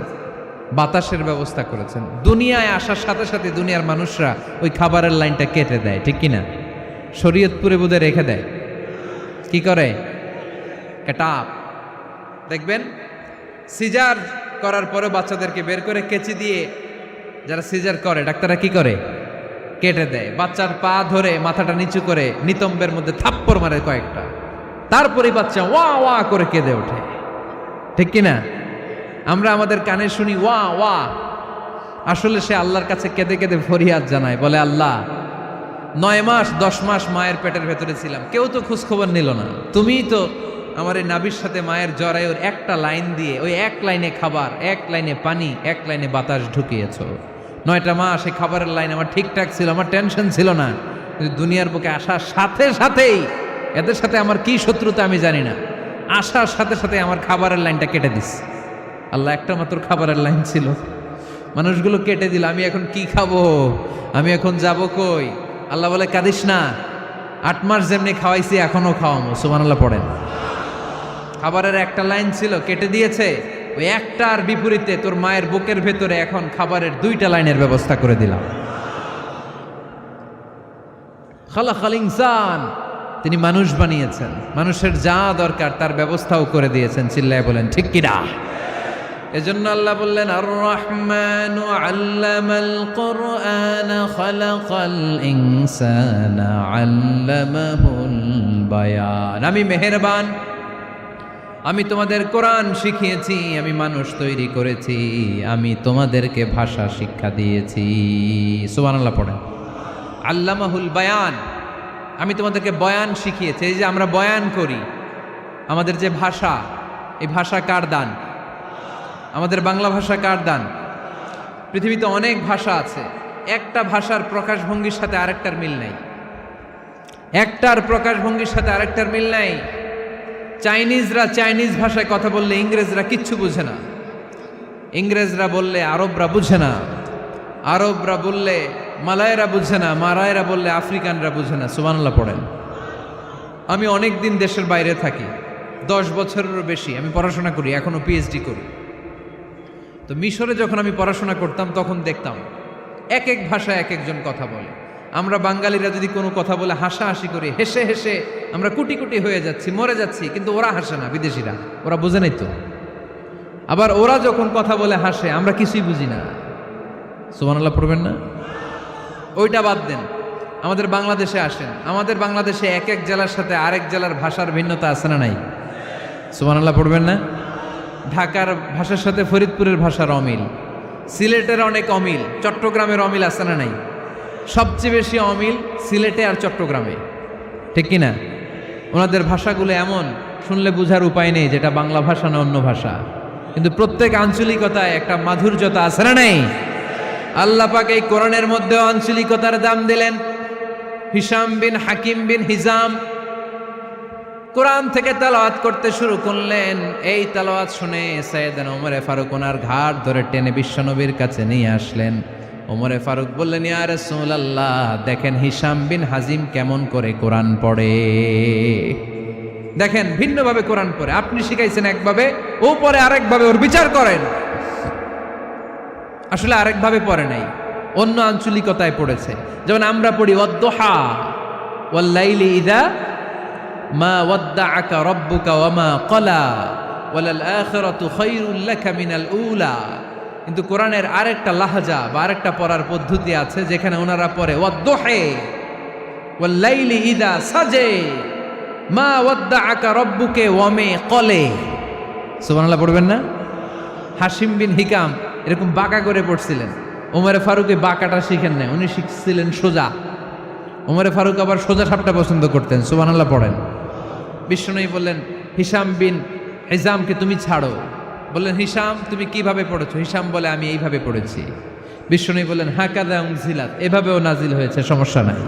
বাতাসের ব্যবস্থা করেছেন। দুনিয়ায় আসার সাথে সাথে দুনিয়ার মানুষরা ওই খাবারের লাইনটা কেটে দেয়, ঠিক কিনা? শরীয়তপুরে বোধে রেখে দেয়। কি করে? কাটাপ। দেখবেন সিজার করার পরে বাচ্চাদেরকে বের করে কেচি দিয়ে, যারা সিজার করে ডাক্তাররা কি করে? কেটে দেয়। বাচ্চার পা ধরে মাথাটা নিচু করে নিতম্বের মধ্যে থাপ্পড় মারে কয়েকটা, তারপরে বাচ্চা ওয়া ওয়া করে কেঁদে ওঠে, ঠিক কিনা? আমরা আমাদের কানে শুনি ওয়া ওয়া, আসলে সে আল্লাহর কাছে কেঁদে কেঁদে ফরিয়াদ জানায়, বলে আল্লাহ 9 মাস 10 মাস মায়ের পেটের ভেতরে ছিলাম, কেউ তো খোঁজ খবর নিল না, তুমিই তো আমার এই নাভির সাথে মায়ের জরায়ুর একটা লাইন দিয়ে, ওই এক লাইনে খাবার, এক লাইনে পানি, এক লাইনে বাতাস ঢুকিয়েছো। 9টা মাস এই খাবারের লাইন আমার ঠিকঠাক ছিল, আমার টেনশন ছিল না। কিন্তু দুনিয়ার বুকে আসার সাথে সাথেই, এদের সাথে আমার কি শত্রুতা আমি জানি না, আসার সাথে সাথে আমার খাবারের লাইনটা কেটে দিস। আল্লাহ একটা মাত্র খাবারের লাইন ছিল, মানুষগুলো কেটে দিল। আমি এখন কি খাবো? আমি এখন যাব কই? আল্লাহ বলে কাঁদিস না, 8 মাস যেমনি খাওয়াইছি এখনো খাওয়াবো। সুবহানাল্লাহ পড়েন। খাবারের একটা লাইন ছিল, কেটে দিয়েছে। ওই একটার বিপরীতে তোর মায়ের বুকের ভেতরে এখন খাবারের 2টা লাইনের ব্যবস্থা করে দিলাম। খালাকাল ইনসান, তিনি মানুষ বানিয়েছেন, মানুষের যা দরকার তার ব্যবস্থাও করে দিয়েছেন। চিল্লায় বলেন ঠিক কিনা? এজন্য আল্লাহ বললেন, আর রহমানু আল্লামাল কুরআন খালাকাল ইনসানা আল্লামাহুল বায়ান। আমি মেহেরবান, আমি তোমাদের কোরআন শিখিয়েছি, আমি মানুষ তৈরি করেছি, আমি তোমাদেরকে ভাষা শিক্ষা দিয়েছি। সুবহানাল্লাহ পড়েন। আল্লামাহুল বায়ান, আমি তোমাদেরকে বয়ান শিখিয়েছি। এই যে আমরা বয়ান করি, আমাদের যে ভাষা, এই ভাষা কার দান? আমাদের বাংলা ভাষা কার দান? পৃথিবীতে অনেক ভাষা আছে, একটা ভাষার প্রকাশভঙ্গির সাথে আরেকটার মিল নাই, একটার প্রকাশভঙ্গির সাথে আরেকটার মিল নাই। চাইনিজরা চাইনিজ ভাষায় কথা বললে ইংরেজরা কিচ্ছু বুঝে না, ইংরেজরা বললে আরবরা বুঝে না, আরবরা বললে মালায়রা বুঝে না, মারায়রা বললে আফ্রিকানরা বুঝে না। সুবহানাল্লাহ পড়েন। আমি অনেক দিন দেশের বাইরে থাকি, 10 বছরেরও বেশি আমি পড়াশোনা করি, এখনো পিএইচডি করি। তো মিশরে যখন আমি পড়াশোনা করতাম তখন দেখতাম এক এক ভাষায় এক একজন কথা বলে। আমরা বাঙালিরা যদি কোনো কথা বলে হাসাহাসি করি, হেসে হেসে আমরা কুটি কুটি হয়ে যাচ্ছি, মরে যাচ্ছি, কিন্তু ওরা হাসে না, বিদেশিরা, ওরা বোঝে নাই তো। আবার ওরা যখন কথা বলে হাসে, আমরা কিছুই বুঝি না। সুবহানাল্লাহ পড়বেন না? ওইটা বাদ দেন, আমাদের বাংলাদেশে আসেন, আমাদের বাংলাদেশে এক এক জেলার সাথে আরেক জেলার ভাষার ভিন্নতা আছে না নাই? সুবহানাল্লাহ পড়বেন না? ঢাকার ভাষার সাথে ফরিদপুরের ভাষার অমিল, সিলেটের অনেক অমিল, চট্টগ্রামের অমিল আছে না নাই? সবচেয়ে বেশি অমিল সিলেটে আর চট্টগ্রামে, ঠিক কিনা? ওনাদের ভাষাগুলো এমন, শুনলে বোঝার উপায় নেই যেটা বাংলা ভাষা না অন্য ভাষা, কিন্তু প্রত্যেক আঞ্চলিকতায় একটা মাধুর্যতা আছে না নেই? আল্লাহ পাক এই কোরআনের মধ্যে আঞ্চলিকতার দাম দিলেন। হিশাম বিন হাকিম বিন হিজাম কোরআন থেকে তেলাওয়াত করতে শুরু করলেন। এই তেলাওয়াত শুনে সাইয়েদনা ওমরে ফারুক ওনার ঘাট ধরে টেনে বিশ্বনবীর কাছে নিয়ে আসলেন। ওমরে ফারুক বললেন, ইয়া রাসূলুল্লাহ, দেখেন হিশাম বিন হাজিম কেমন করে কোরআন পড়ে। দেখেন ভিন্নভাবে কোরআন পড়ে, আপনি শিখাইছেন একভাবে, ও পড়ে আরেকভাবে, ওর বিচার করেন। আসলে আরেকভাবে পড়ে নাই, অন্য আঞ্চলিকতায় পড়েছে। যেমন আমরা পড়ি ওয়াদ-দুহা ওয়াল লাইলি ইযা মা ওয়াদ্দাআকা রাব্বুকা ওয়া মা ক্বালা ওয়ালাল আখিরাতু খায়রুল লাকা মিনাল উলা। কিন্তু কোরআনের আরেকটা লাহজা বা আরেকটা পড়ার পদ্ধতি আছে যেখানে ওনারা পড়ে ওয়াদ-দুহা ওয়াল লাইলি ইযা সাজে মা ওয়াদ্দাআকা রাব্বুকা ওয়া মা ক্বালা। সুবহানাল্লাহ পড়বেন না? হাশিম বিন হিকাম এরকম বাঁকা করে পড়ছিলেন। ওমরে ফারুকে বাঁকাটা শিখেন না, উনি শিখছিলেন সোজা। ওমরে ফারুক আবার সোজা সাপটা পছন্দ করতেন। সুবহানাল্লাহ পড়েন। বিশ্বনবী বললেন, হিশাম বিন হিজামকে তুমি ছাড়ো। বললেন, হিশাম তুমি কিভাবে পড়েছো? হিশাম বলে, আমি এইভাবে পড়েছি। বিশ্বনবী বললেন, হাকাযা উনজিলাত, এভাবেও নাজিল হয়েছে, সমস্যা নাই।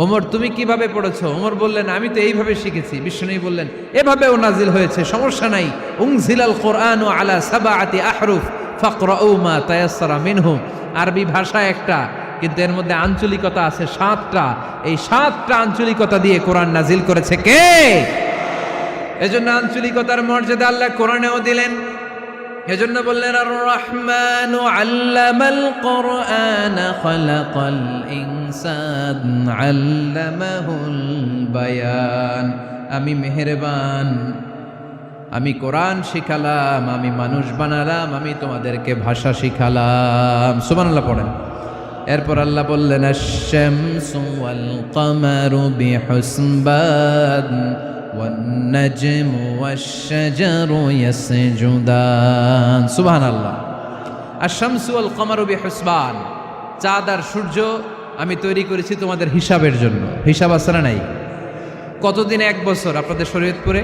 ওমর তুমি কিভাবে পড়েছো? ওমর বললেন, আমি তো এইভাবে শিখেছি। বিশ্বনবী বললেন, এভাবেও নাজিল হয়েছে, সমস্যা নাই। উনজিলাল কোরআনু আলা সাবআতি আহরুফ ফাকরাউ মা তায়াসসারা মিনহু। আরবি ভাষা একটা, কিন্তু এর মধ্যে আঞ্চলিকতা আছে 7টা। এই 7টা আঞ্চলিকতা দিয়ে কোরআন নাজিল করেছে কে? এজন্য আঞ্চলিকতার মর্যাদা আল্লাহ কোরআনেও দিলেন। এজন্য বললেন, আর রহমানু আল্লামাল কোরআন খালাকাল ইনসান আল্লামাহুল বায়ান। আমি মেহেরবান, আমি কোরআন শিখালাম, আমি মানুষ বানালাম, আমি তোমাদেরকে ভাষা শিখালাম। সুবহানাল্লাহ পড়েন। এরপর আল্লাহ বললেন, আশ-শামসু ওয়াল কামারু বিহুসবান ওয়ান নাজমু ওয়াশ-শাজারু ইয়াসজুদান। সুবহানাল্লাহ। আশ-শামসু ওয়াল কামারু বিহুসবান, চাঁদ আর সূর্য আমি তৈরি করেছি তোমাদের হিসাবের জন্য। হিসাব আছে না নাই? কতদিন এক বছর আপনাদের শরীয়তপুরে?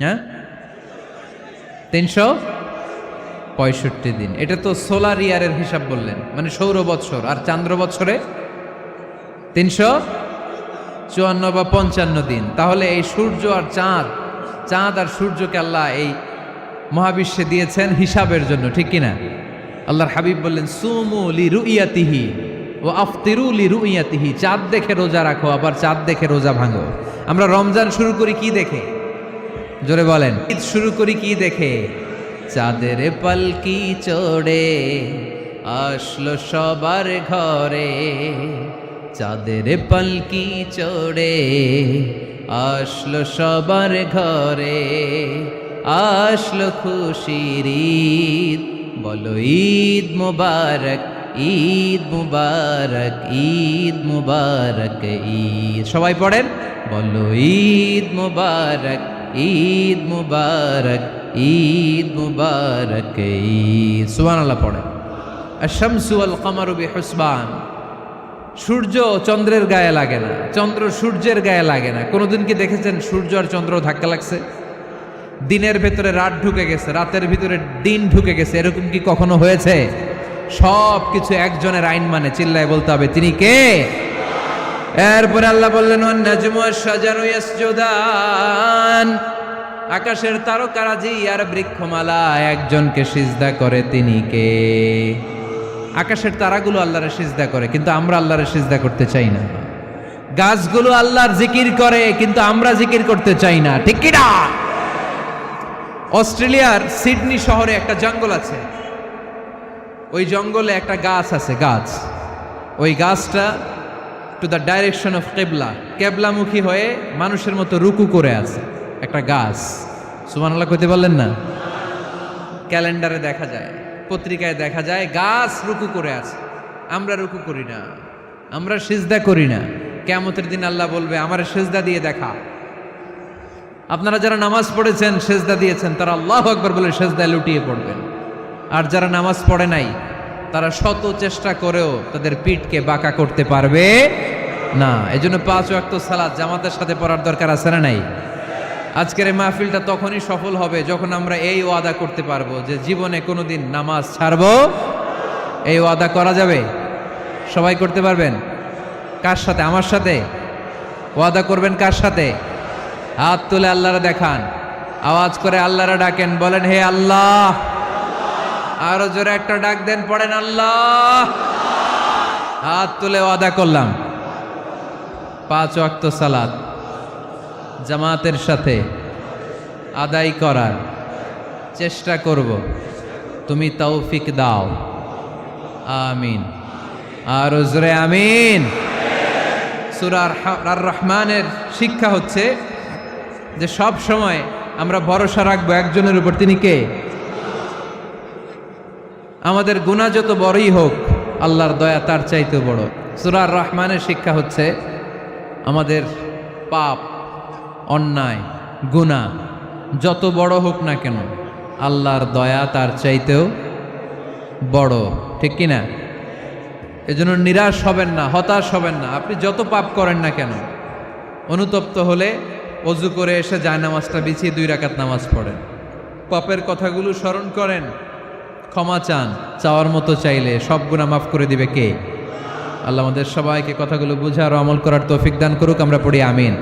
হ্যাঁ, 365 দিন। এটা তো সোলার ইয়ারের হিসাব বললেন, মানে সৌর বৎসর। আর চান্দ্র বৎসরে 354 বা 55 দিন। তাহলে এই সূর্য আর চাঁদ, চাঁদ আর সূর্যকে আল্লাহ এই মহাবিশ্বে দিয়েছেন হিসাবের জন্য, ঠিক কিনা? আল্লাহর হাবিব বললেন, সুমু লিরুইয়াতিহি ওয়া আফতিরু লিরুইয়াতিহি। চাঁদ দেখে রোজা রাখো, আবার চাঁদ দেখে রোজা ভাঙো। আমরা রমজান শুরু করি কি দেখে? জোরে বলেন। ঈদ শুরু করি কি দেখে? চাঁদের পালকি চড়ে আসলো সবার ঘরে, চাঁদের পালকি চড়ে আসলো সবার ঘরে, আসলো খুশির ঈদ, বলো ঈদ মুবারক, ঈদ মুবারক, ঈদ মুবারক, ঈদ। সবাই পড়েন, বলো ঈদ মুবারক, ঈদ মুবারক, ঈদ মুবারক, ঈদ। সুবহানাল্লাহ পড়েন। আশ-শামসু ওয়াল কামারু বিহুসবান। সূর্য চন্দ্রের গায়ে লাগে না, চন্দ্র সূর্যের গায়ে লাগে না। কোনোদিন কি দেখেছেন সূর্য আর চন্দ্র ধাক্কা লাগছে? দিনের ভেতরে রাত ঢুকে গেছে, রাতের ভিতরে দিন ঢুকে গেছে, এরকম কি কখনো হয়েছে? সব কিছু একজনের আইন মানে, চিল্লায় বলতে হবে, তিনি কে? এরপরে আল্লাহ বললেন, ওয়ান নাজমু ওয়াশ-শাজারু ইয়াসজুদান। আকাশের তারকারাজি আর বৃক্ষমালা একজনকে সিজদা করে, তিনি কে? আকাশের তারাগুলো আল্লাহরে সিজদা করে, কিন্তু আমরা আল্লাহরে সিজদা করতে চাই না। গাছগুলো আল্লাহর জিকির করে, কিন্তু আমরা জিকির করতে চাই না, ঠিক কি না? অস্ট্রেলিয়ার সিডনি শহরে একটা জঙ্গল আছে। ওই জঙ্গলে একটা গাছ আছে, গাছ। ওই গাছটা টু দ্য ডাইরেকশন অফ কেবলা, কেবলামুখী হয়ে মানুষের মতো রুকু করে আছে একটা গাছ। সুবহানাল্লাহ কইতে বললেন না? ক্যালেন্ডারে দেখা যায়, পত্রিকায় দেখা যায়, গাছ রুকু করে আছে। আমরা রুকু করি না, আমরা সিজদা করি না। কিয়ামতের দিন আল্লাহ বলবে, আমার সিজদা দিয়ে দেখা। আপনারা যারা নামাজ পড়েছেন, সিজদা দিয়েছেন, তারা আল্লাহু আকবার বলে সিজদায় লুটিয়ে পড়বেন। আর যারা নামাজ পড়ে নাই, তারা শত চেষ্টা করেও তাদের পিঠকে বাঁকা করতে পারবে না। এজন্য 5 ওয়াক্ত সালাত জামাতের সাথে পড়ার দরকার আছে না নাই? আজকের এই মাহফিলটা তখনই সফল হবে যখন আমরা এই ওয়াদা করতে পারবো যে জীবনে কোনোদিন নামাজ ছাড়বো। এই ওয়াদা করা যাবে? সবাই করতে পারবেন? কার সাথে? আমার সাথে ওয়াদা করবেন? কার সাথে? হাত তুলে আল্লাহরা দেখান, আওয়াজ করে আল্লাহরা ডাকেন, বলেন হে আল্লাহ। আরো জোরে একটা ডাক দেন, পড়েন আল্লাহ। হাত তুলে ওয়াদা করলাম 5 ওয়াক্ত সালাত জামাতের সাথে আদায় করার চেষ্টা করব, তুমি তৌফিক দাও, আমিন। আর জোরে আমিন। সূরা আর রহমানের শিক্ষা হচ্ছে যে সব সময় আমরা ভরসা রাখবো একজনের উপর, তিনি কে? আমাদের গুনাহ যত বড়ই হোক আল্লাহর দয়া তার চাইতে বড়। সূরা আর রহমানের শিক্ষা হচ্ছে আমাদের পাপ, অন্যায়, গুনাহ যত বড় হোক না কেন আল্লাহর দয়া তার চাইতেও বড়, ঠিক কিনা? এজন্য নিরাশ হবেন না, হতাশ হবেন না। আপনি যত পাপ করেন না কেন, অনুতপ্ত হলে ওযু করে এসে জায়নামাজটা বিছিয়ে 2 রাকাত নামাজ পড়েন, পাপের কথাগুলো স্মরণ করেন, ক্ষমা চান, চাওয়ার মতো চাইলে সব গুনাহ মাফ করে দিবে কে? আল্লাহ আমাদের সবাইকে কথাগুলো বুঝার ও আমল করার তৌফিক দান করুক। আমরা পড়ি আমিন।